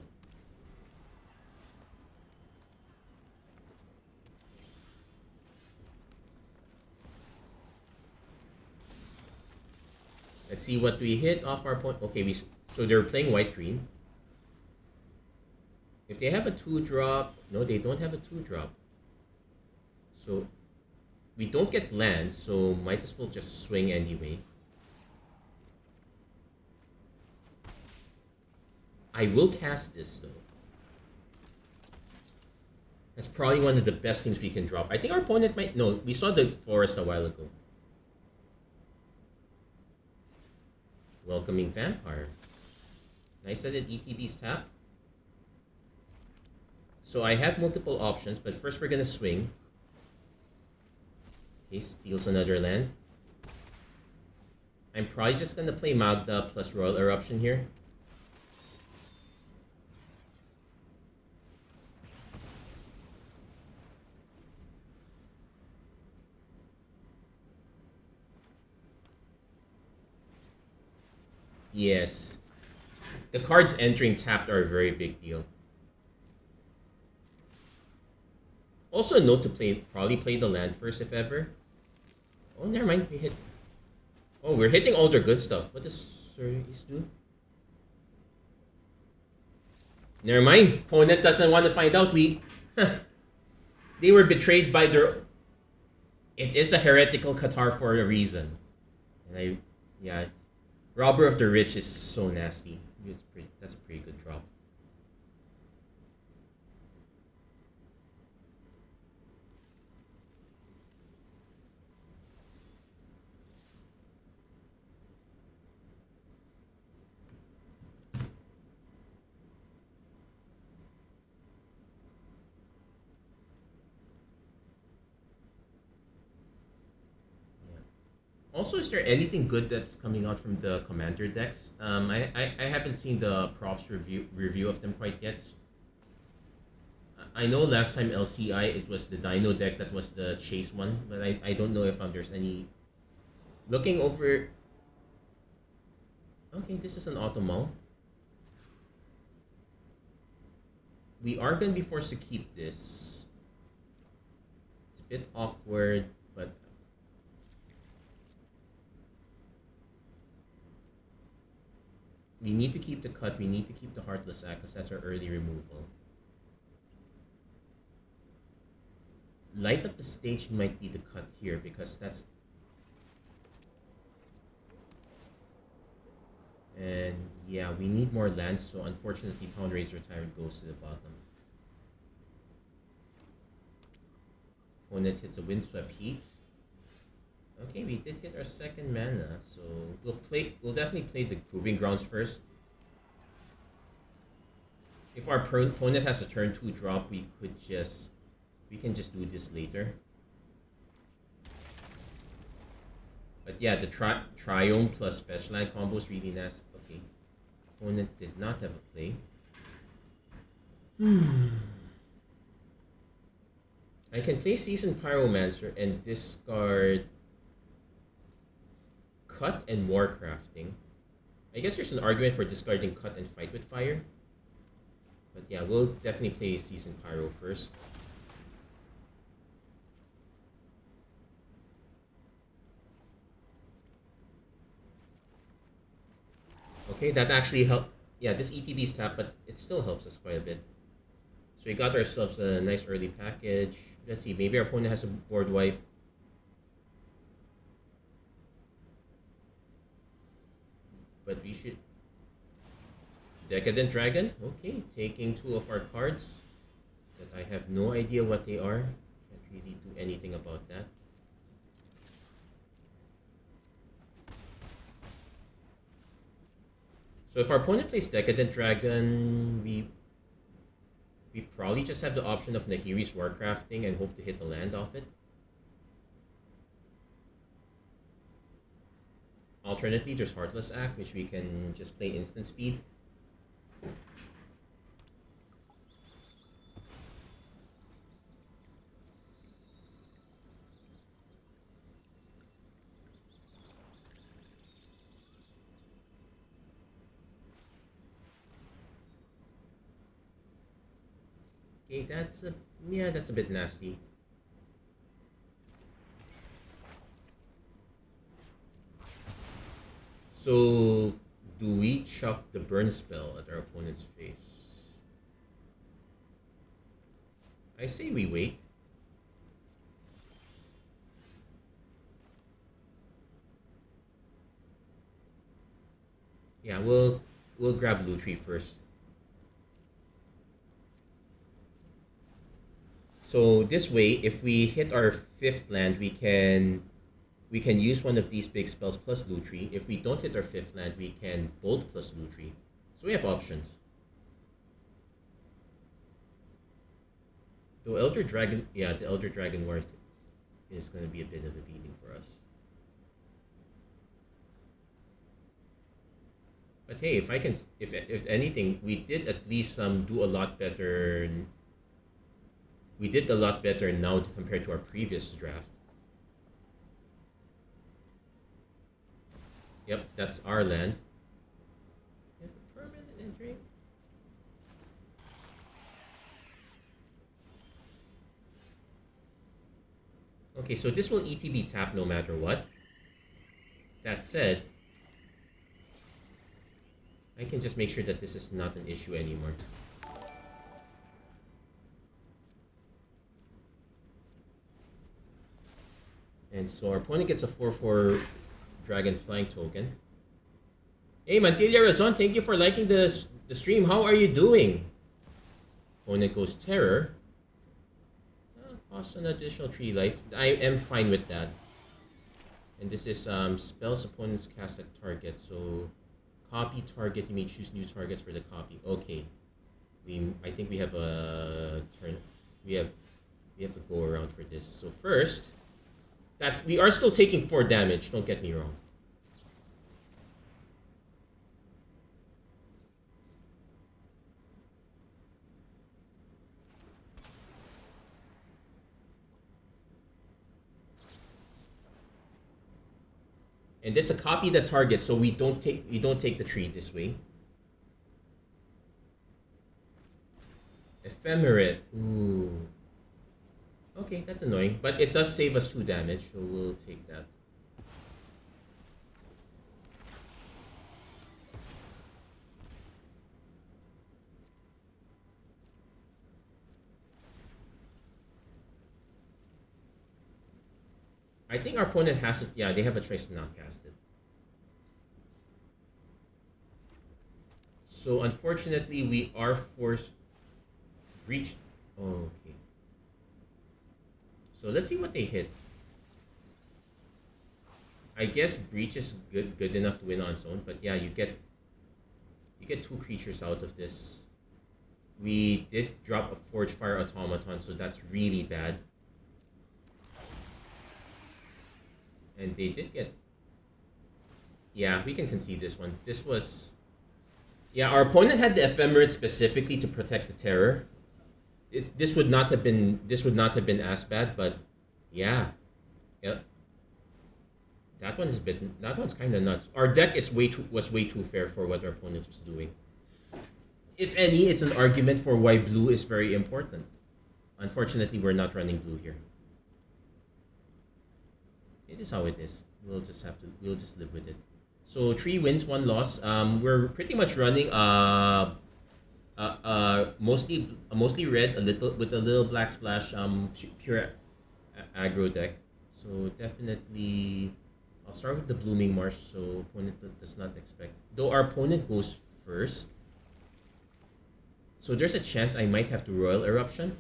Let's see what we hit off our point. Okay, so they're playing white green. If they have a 2-drop, no, they don't have a 2-drop. So we don't get lands, so might as well just swing anyway. I will cast this though. That's probably one of the best things we can drop. I think our opponent might. No, we saw the forest a while ago. Welcoming Vampire. Nice that it ETB's tap. So I have multiple options, but first we're gonna swing. Okay, steals another land. I'm probably just gonna play Magda plus Royal Eruption here. Yes. The cards entering tapped are a very big deal. Also note to probably play the land first if ever. Oh, never mind, we hit. Oh, we're hitting all their good stuff. What does Ceres do? Never mind. Opponent doesn't want to find out. They were betrayed by their. It is a heretical Qatar for a reason. And Robber of the Rich is so nasty. That's a pretty good drop. Also, is there anything good that's coming out from the commander decks? I haven't seen the profs review of them quite yet. I know last time LCI it was the Dino deck that was the chase one, but I don't know if there's any. Looking over. Okay, this is an Automal. We are going to be forced to keep this. It's a bit awkward, but we need to keep the cut. We need to keep the Heartless Act because that's our early removal. Light up the stage might be the cut here because that's. And yeah, we need more lands, so unfortunately Pound-Razor Tyrant goes to the bottom. Opponent hits a Windswept Heat. Okay, we did hit our second mana, so we'll definitely play the Proving Grounds first. If our opponent has a turn 2 drop, we can just do this later. But yeah, the Triome plus Fetch Land combo is really nice. Okay. Opponent did not have a play. I can play Seasoned Pyromancer and discard Cut and Warcrafting. I guess there's an argument for discarding Cut and Fight with Fire. But yeah, we'll definitely play Seasoned Pyro first. Okay, that actually helped. Yeah, this ETB's tap, but it still helps us quite a bit. So we got ourselves a nice early package. Let's see, maybe our opponent has a board wipe. But we should... Decadent Dragon. Okay, taking 2 of our cards. That I have no idea what they are. Can't really do anything about that. So if our opponent plays Decadent Dragon, we probably just have the option of Nahiri's Warcrafting and hope to hit a land off it. Alternately, there's Heartless Act, which we can just play instant speed. Okay, that's a bit nasty. So, do we chuck the burn spell at our opponent's face? I say we wait. Yeah, we'll grab Lutri first. So this way, if we hit our 5th land, we can we can use one of these big spells plus Lutri. If we don't hit our 5th land, we can Bolt plus Lutri. So we have options. Though Elder Dragon, yeah, the Elder Dragon War is going to be a bit of a beating for us. But hey, if I can, if anything, we did at least do a lot better. We did a lot better now compared to our previous draft. Yep, that's our land. Permanent entry. Okay, so this will ETB tap no matter what. That said, I can just make sure that this is not an issue anymore. And so our opponent gets a 4/4 Dragon Flying token. Hey, Mantilla Razon, thank you for liking the stream. How are you doing? Opponent goes Terror. Cost an additional 3 life. I am fine with that. And this is spells opponents cast at target. So copy target. You may choose new targets for the copy. Okay. I think we have a turn. We have to go around for this. So first, we are still taking 4 damage. Don't get me wrong. And it's a copy the target, so we don't take the tree this way. Ephemerate. Ooh. Okay, that's annoying, but it does save us 2 damage, so we'll take that. I think our opponent has it. Yeah, they have a choice to not cast it. So unfortunately, we are forced breach. Oh, okay. So let's see what they hit. I guess breach is good enough to win on its own, but yeah, you get 2 creatures out of this. We did drop a Forge Fire Automaton, so that's really bad. And they did get... Yeah, we can concede this one. This was... Yeah, our opponent had the Ephemerate specifically to protect the Terror. This would not have been as bad, but yeah. Yep. That one's kind of nuts. Our deck was way too fair for what our opponent was doing. If any, it's an argument for why blue is very important. Unfortunately, we're not running blue here. It is how it is. We'll just live with it. So 3 wins, 1 loss. We're pretty much running mostly red, with a little black splash, pure aggro deck. So definitely, I'll start with the Blooming Marsh. So opponent does not expect. Though our opponent goes first, so there's a chance I might have to Royal Eruption.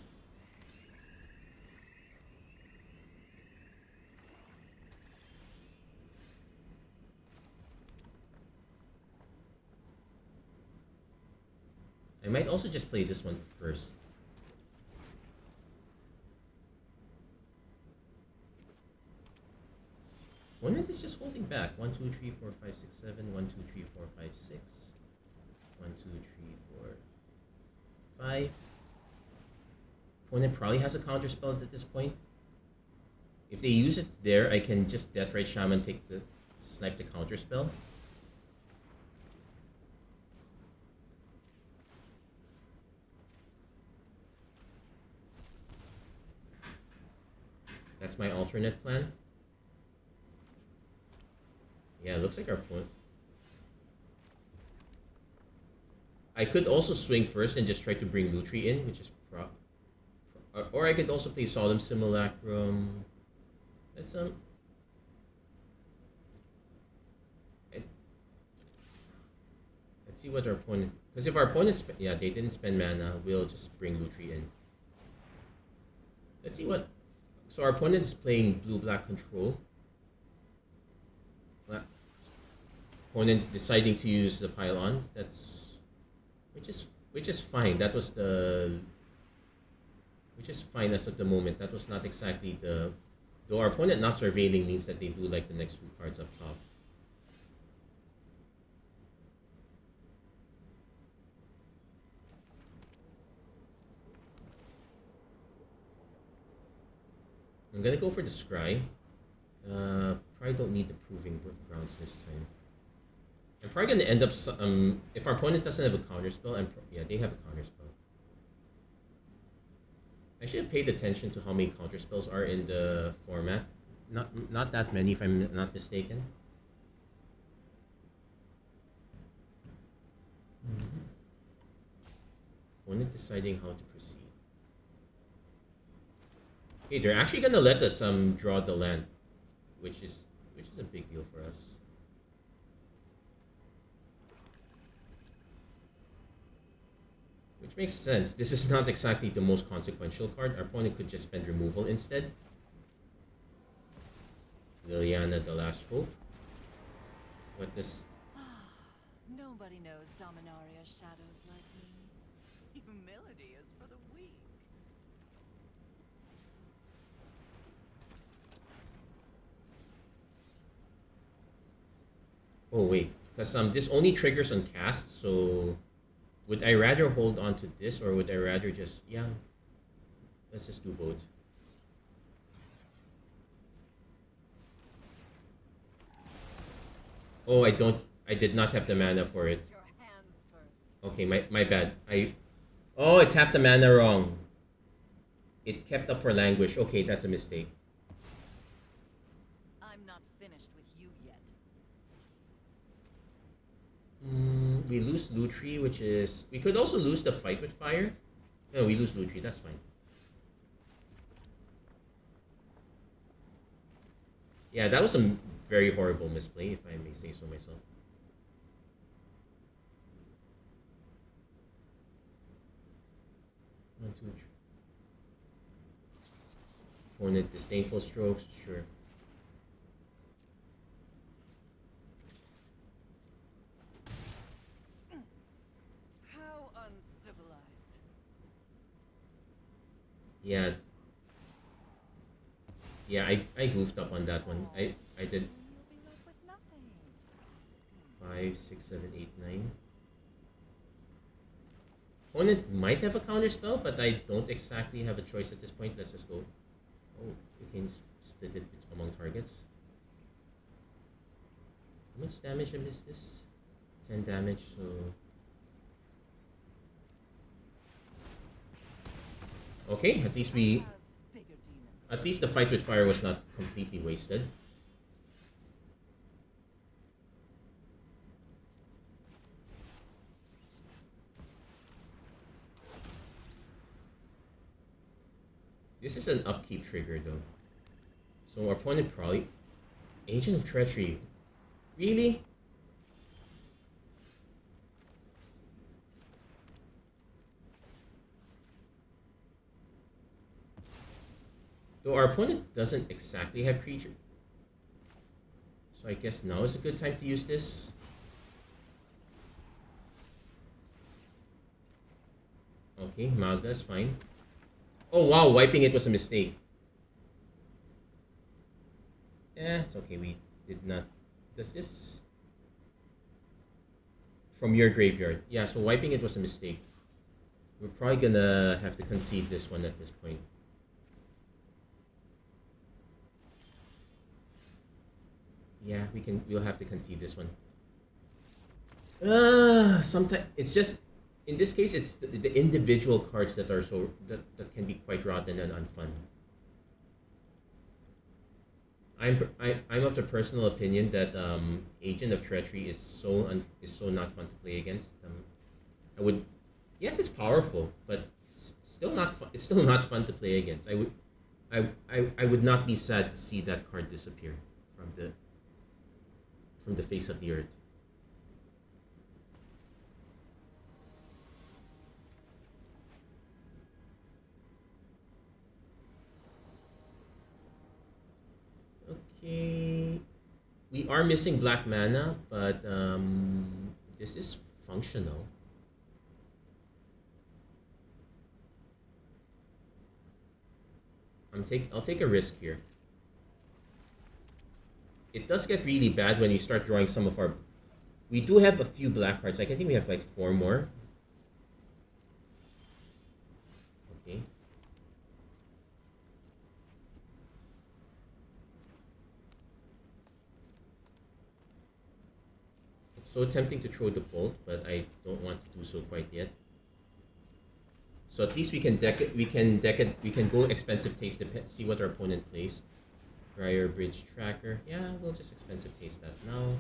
I might also just play this one first. Opponent is just holding back. 1, 2, 3, 4, 5, 6, 7. 1, 2, 3, 4, 5, 6. 1, 2, 3, 4, 5. Opponent probably has a counter spell at this point. If they use it there, I can just Deathrite Shaman, snipe the counter spell. That's my alternate plan. Yeah, it looks like our point. I could also swing first and just try to bring Lutri in, which is or I could also play Solemn Simulacrum. Let's let's see what our opponent. Because if our opponent, they didn't spend mana, we'll just bring Lutri in. Let's see what. So our opponent is playing blue-black control. Opponent deciding to use the pylon. That's which is fine. That was the which is fine as of the moment. That was not exactly the though our opponent not surveilling means that they do like the next two cards up top. I'm gonna go for the scry. Probably don't need the proving grounds this time. I'm probably gonna end up if our opponent doesn't have a counter spell. Yeah, they have a counter spell. I should have paid attention to how many counter spells are in the format. Not that many, if I'm not mistaken. Opponent deciding how to proceed. Okay, they're actually gonna let us draw the land, which is a big deal for us. Which makes sense. This is not exactly the most consequential card. Our opponent could just spend removal instead. Liliana, the last hope. What this? Nobody knows Dominaria's shadows like me. Humility is for the weak. Oh wait, because this only triggers on cast. So, would I rather hold on to this, or would I rather just let's just do both. Oh, I did not have the mana for it. Your hands first. Okay, my bad. Oh, I tapped the mana wrong. It kept up for languish. Okay, that's a mistake. I'm not finished with you yet. We lose Lutri, which is... We could also lose the fight with fire. No, we lose Lutri. That's fine. Yeah, that was a very horrible misplay, if I may say so myself. One, two, three. Opponent disdainful strokes, sure. How uncivilized. Yeah. Yeah, I goofed up on that one. I did You'll be left with nothing. 5, 6, 7, 8, 9. Opponent might have a counter spell, but I don't exactly have a choice at this point. Let's just go. Oh, you can split it among targets. How much damage is this? 10 damage, so... Okay, at least we... Have bigger demons. At least the fight with fire was not completely wasted. This is an upkeep trigger though. So our opponent probably... Agent of Treachery. Really? Though our opponent doesn't exactly have creature. So I guess now is a good time to use this. Okay, Magda is fine. Oh wow, wiping it was a mistake. It's okay, we did not... Does this... From your graveyard. Yeah, so wiping it was a mistake. We're probably gonna have to concede this one at this point. Yeah, we'll have to concede this one. Sometimes it's just... In this case, it's the individual cards that are that can be quite rotten and unfun. I'm of the personal opinion that Agent of Treachery is so not fun to play against. Yes, it's powerful, but still not fun. It's still not fun to play against. I would not be sad to see that card disappear from the face of the earth. Okay, We are missing black mana, but this is functional. I'll take a risk here. It does get really bad when you start drawing some of our. We do have a few black cards. Like I think we have like 4 more. Okay. It's so tempting to throw the bolt, but I don't want to do so quite yet. So at least we can go expensive taste, see what our opponent plays. Briar Bridge Tracker. Yeah, we'll just expensive taste that now.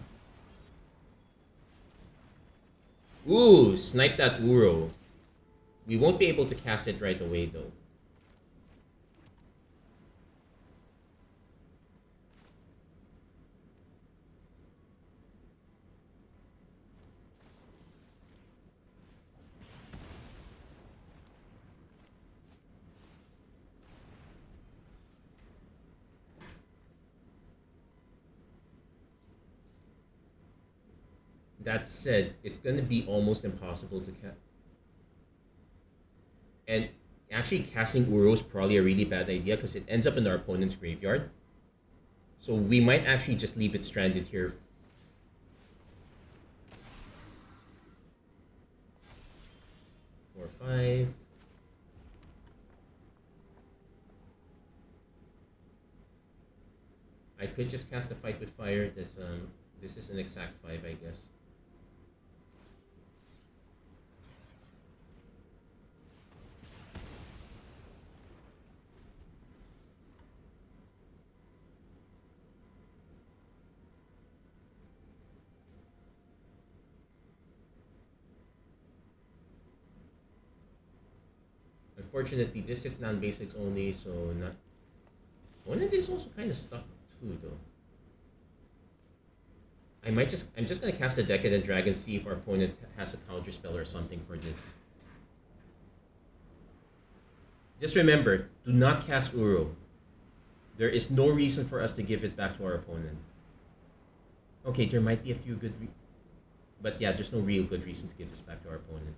Ooh, snipe that Uro. We won't be able to cast it right away though. That said, it's going to be almost impossible to cast. And actually casting Uro is probably a really bad idea because it ends up in our opponent's graveyard. So we might actually just leave it stranded here. Four, 5. I could just cast a Fight with Fire. This is an exact 5, I guess. Unfortunately, this is non-basics only, so not. One of these also kind of stuck too, though. I'm just gonna cast a Decadent Dragon, see if our opponent has a counter spell or something for this. Just remember, do not cast Uro. There is no reason for us to give it back to our opponent. Okay, there might be a few good, but yeah, there's no real good reason to give this back to our opponent.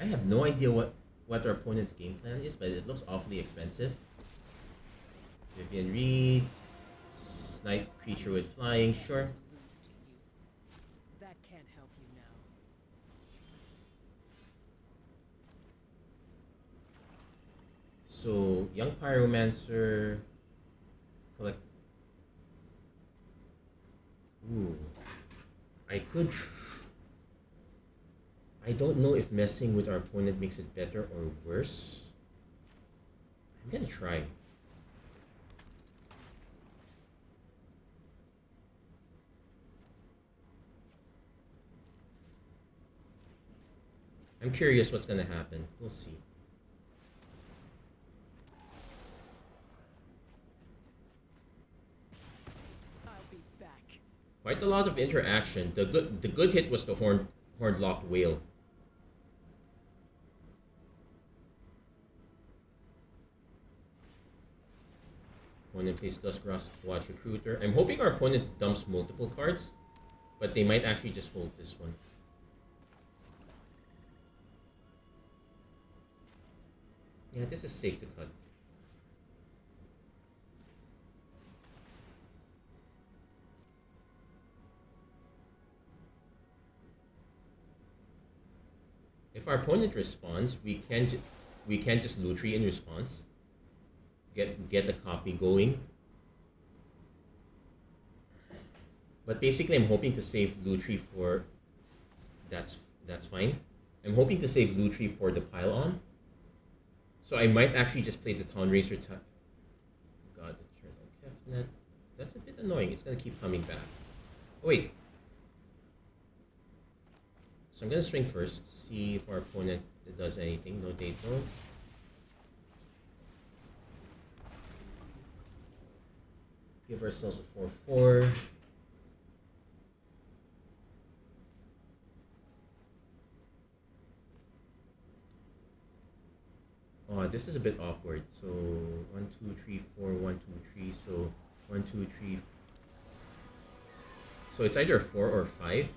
I have no idea what our opponent's game plan is, but it looks awfully expensive. Vivian Reed, Snipe Creature with Flying, sure. That can't help you now. So, Young Pyromancer, collect. Ooh, I could. I don't know if messing with our opponent makes it better or worse. I'm gonna try. I'm curious what's gonna happen. We'll see. I'll be back. Quite a lot of interaction. The good hit was the horned locked whale. Opponent plays Duskgrass Watch Recruiter. I'm hoping our opponent dumps multiple cards, but they might actually just fold this one. Yeah, this is safe to cut. If our opponent responds, we can just Lutri in response. Get a copy going. But basically, I'm hoping to save Lutri for. That's fine. I'm hoping to save Lutri for the pile on. So I might actually just play the Town Racer type. God, the Kefnet. That's a bit annoying. It's gonna keep coming back. Oh, wait. So I'm gonna swing first. See if our opponent does anything. No date, no. Give ourselves a 4/4. This is a bit awkward. So 1, 2, 3, 4, 1, 2, 3. So 1, 2, 3. So it's either 4 or 5.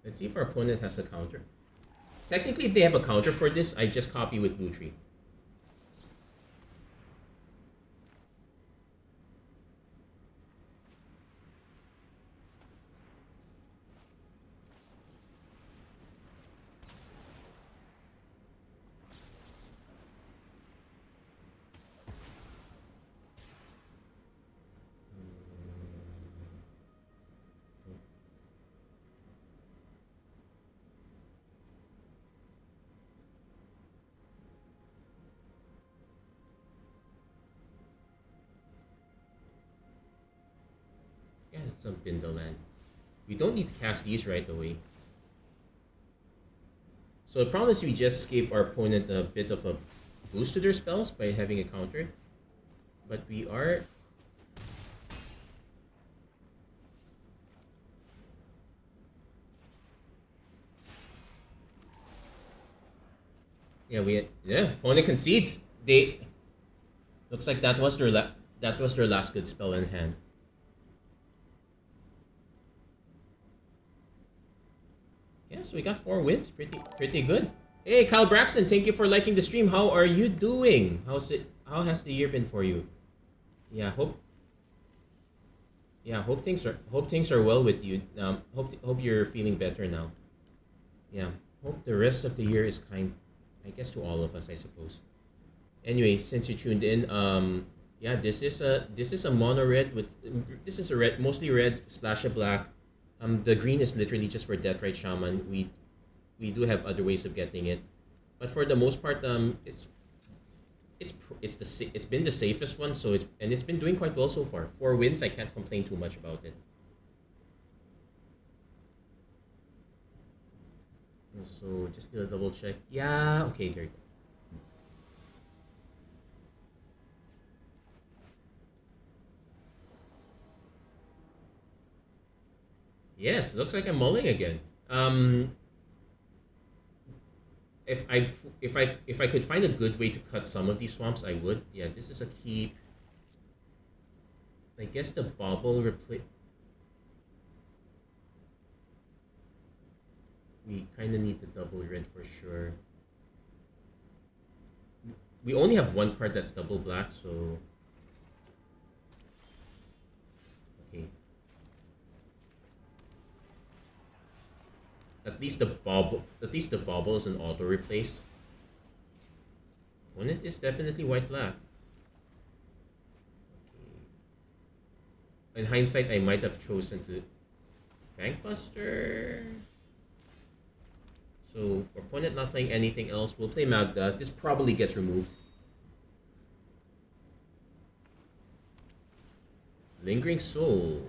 Let's see if our opponent has a counter. Technically, if they have a counter for this, I just copy with Lutri. Yeah, that's some Bindle land. We don't need to cast these right away. So the problem is we just gave our opponent a bit of a boost to their spells by having a counter. But we are... Yeah, opponent concedes. They... Looks like that was their last good spell in hand. Yeah, so we got 4 wins. Pretty good. Hey, Kyle Braxton, thank you for liking the stream. How are you doing? How has the year been for you? Yeah, hope things are well with you. Hope you're feeling better now. Yeah, hope the rest of the year is kind, I guess, to all of us, I suppose. Anyway, since you tuned in, yeah, this is a mono red with a red, mostly red, splash of black. The green is literally just for Deathrite Shaman. We do have other ways of getting it, but for the most part, it's been the safest one. So it's been doing quite well so far. 4 wins. I can't complain too much about it. So just do a double check. Yeah. Okay. There you go. Yes, looks like I'm mulling again. If I could find a good way to cut some of these swamps, I would. Yeah, this is a keep. I guess the bobble replace. We kind of need the double red for sure. We only have 1 card that's double black, so okay. At least the bobble is an auto replace. When it is definitely white black. Okay. In hindsight, I might have chosen to Bankbuster. So for opponent not playing anything else, we'll play Magda. This probably gets removed. Lingering Souls.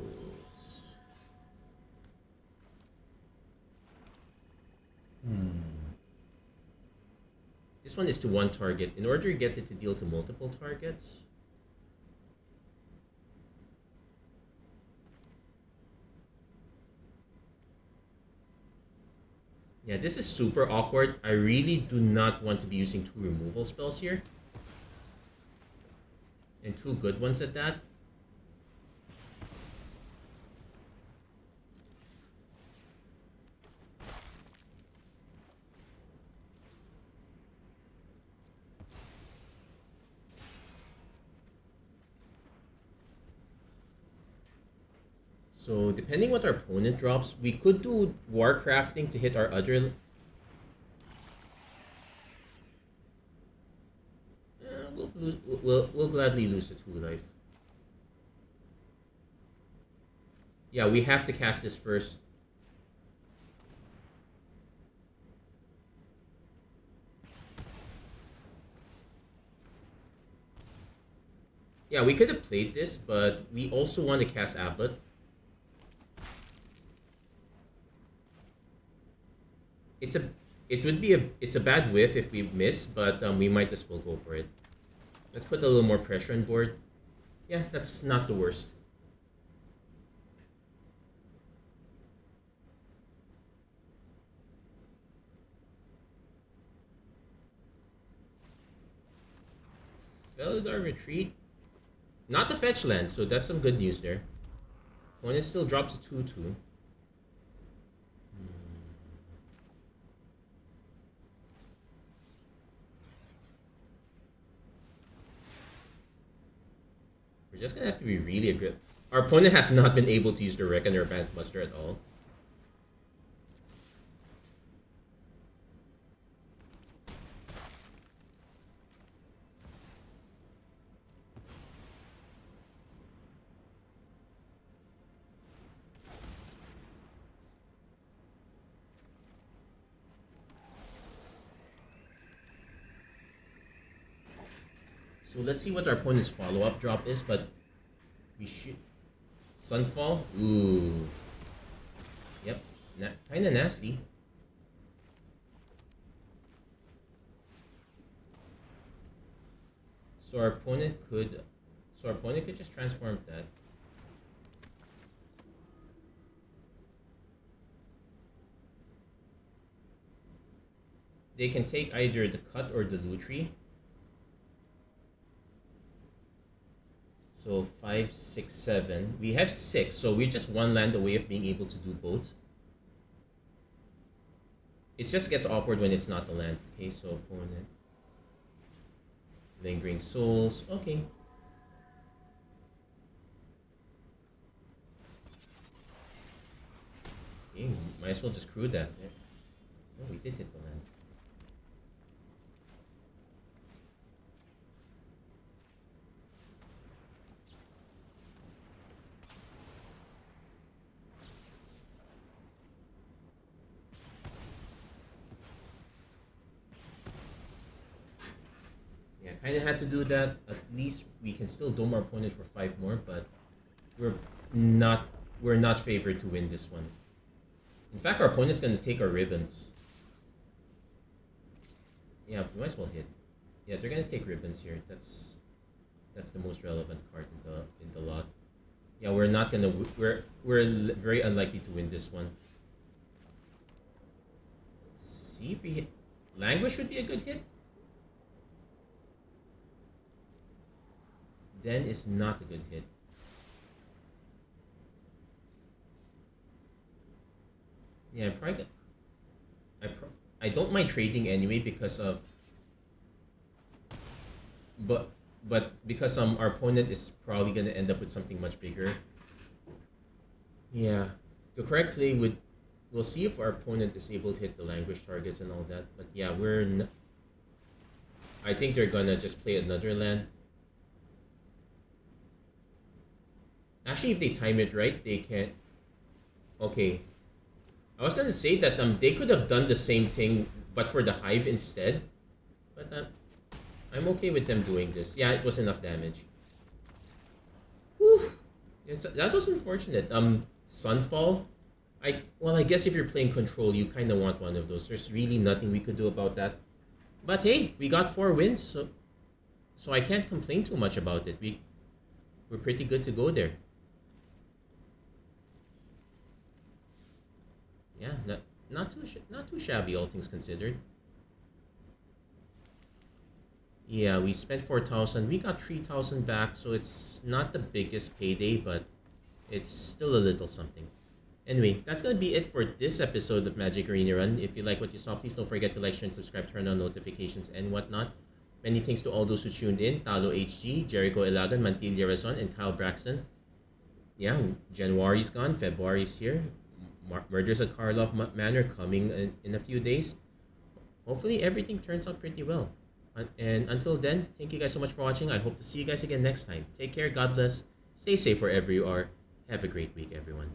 This one is to 1 target. In order to get it to deal to multiple targets. Yeah, this is super awkward. I really do not want to be using 2 removal spells here. And 2 good ones at that. So depending what our opponent drops, we could do Warcrafting to hit our other. We'll gladly lose the 2 life. Yeah, we have to cast this first. Yeah, we could have played this, but we also want to cast Ablet. It's a it's a bad whiff if we miss, but we might as well go for it. Let's put a little more pressure on board. Yeah, that's not the worst. Felidar retreat. Not the fetch land, so that's some good news there. Opponent still drops a 2-2. We're just gonna have to be really aggressive. Our opponent has not been able to use the Reckoner or Bandbuster at all. So let's see what our opponent's follow-up drop is, but we should... Sunfall? Ooh. Yep. Kinda nasty. So our opponent could... So our opponent could just transform that. They can take either the cut or the Lutri. So 5, 6, 7. We have 6, so we're just one land away of being able to do both. It just gets awkward when it's not the land. Okay, so opponent. Lingering Souls. Okay. Okay, might as well just crew that. Oh, we did hit the land. Kind of had to do that. At least we can still dome our opponent for 5 more, but we're not favored to win this one. In fact, our opponent's gonna take our ribbons. Yeah, we might as well hit. Yeah, they're gonna take ribbons here. That's the most relevant card in the lot. Yeah, we're not gonna we're very unlikely to win this one. Let's see if we hit. Language should be a good hit. Then is not a good hit. Yeah, I don't mind trading anyway because of but because our opponent is probably gonna end up with something much bigger. Yeah, the correct play would we'll see if our opponent is able to hit the language targets and all that. But yeah, I think they're gonna just play another land. Actually, if they time it right, they can... Okay. I was gonna say that they could have done the same thing, but for the Hive instead. But I'm okay with them doing this. Yeah, it was enough damage. Whew. That was unfortunate. Sunfall. I guess if you're playing Control, you kind of want one of those. There's really nothing we could do about that. But hey, we got 4 wins, so I can't complain too much about it. We're pretty good to go there. Yeah, not too shabby, all things considered. Yeah, we spent 4,000. We got 3,000 back, so it's not the biggest payday, but it's still a little something. Anyway, that's gonna be it for this episode of Magic Arena Run. If you like what you saw, please don't forget to like, share, and subscribe, turn on notifications and whatnot. Many thanks to all those who tuned in: Talo HG, Jericho Elagan, Mantilla Razon, and Kyle Braxton. Yeah, January's gone, February's here. Murders at Karloff Manor coming in a few days. Hopefully everything turns out pretty well. And until then, thank you guys so much for watching. I hope to see you guys again next time. Take care, God bless, stay safe wherever you are. Have a great week, everyone.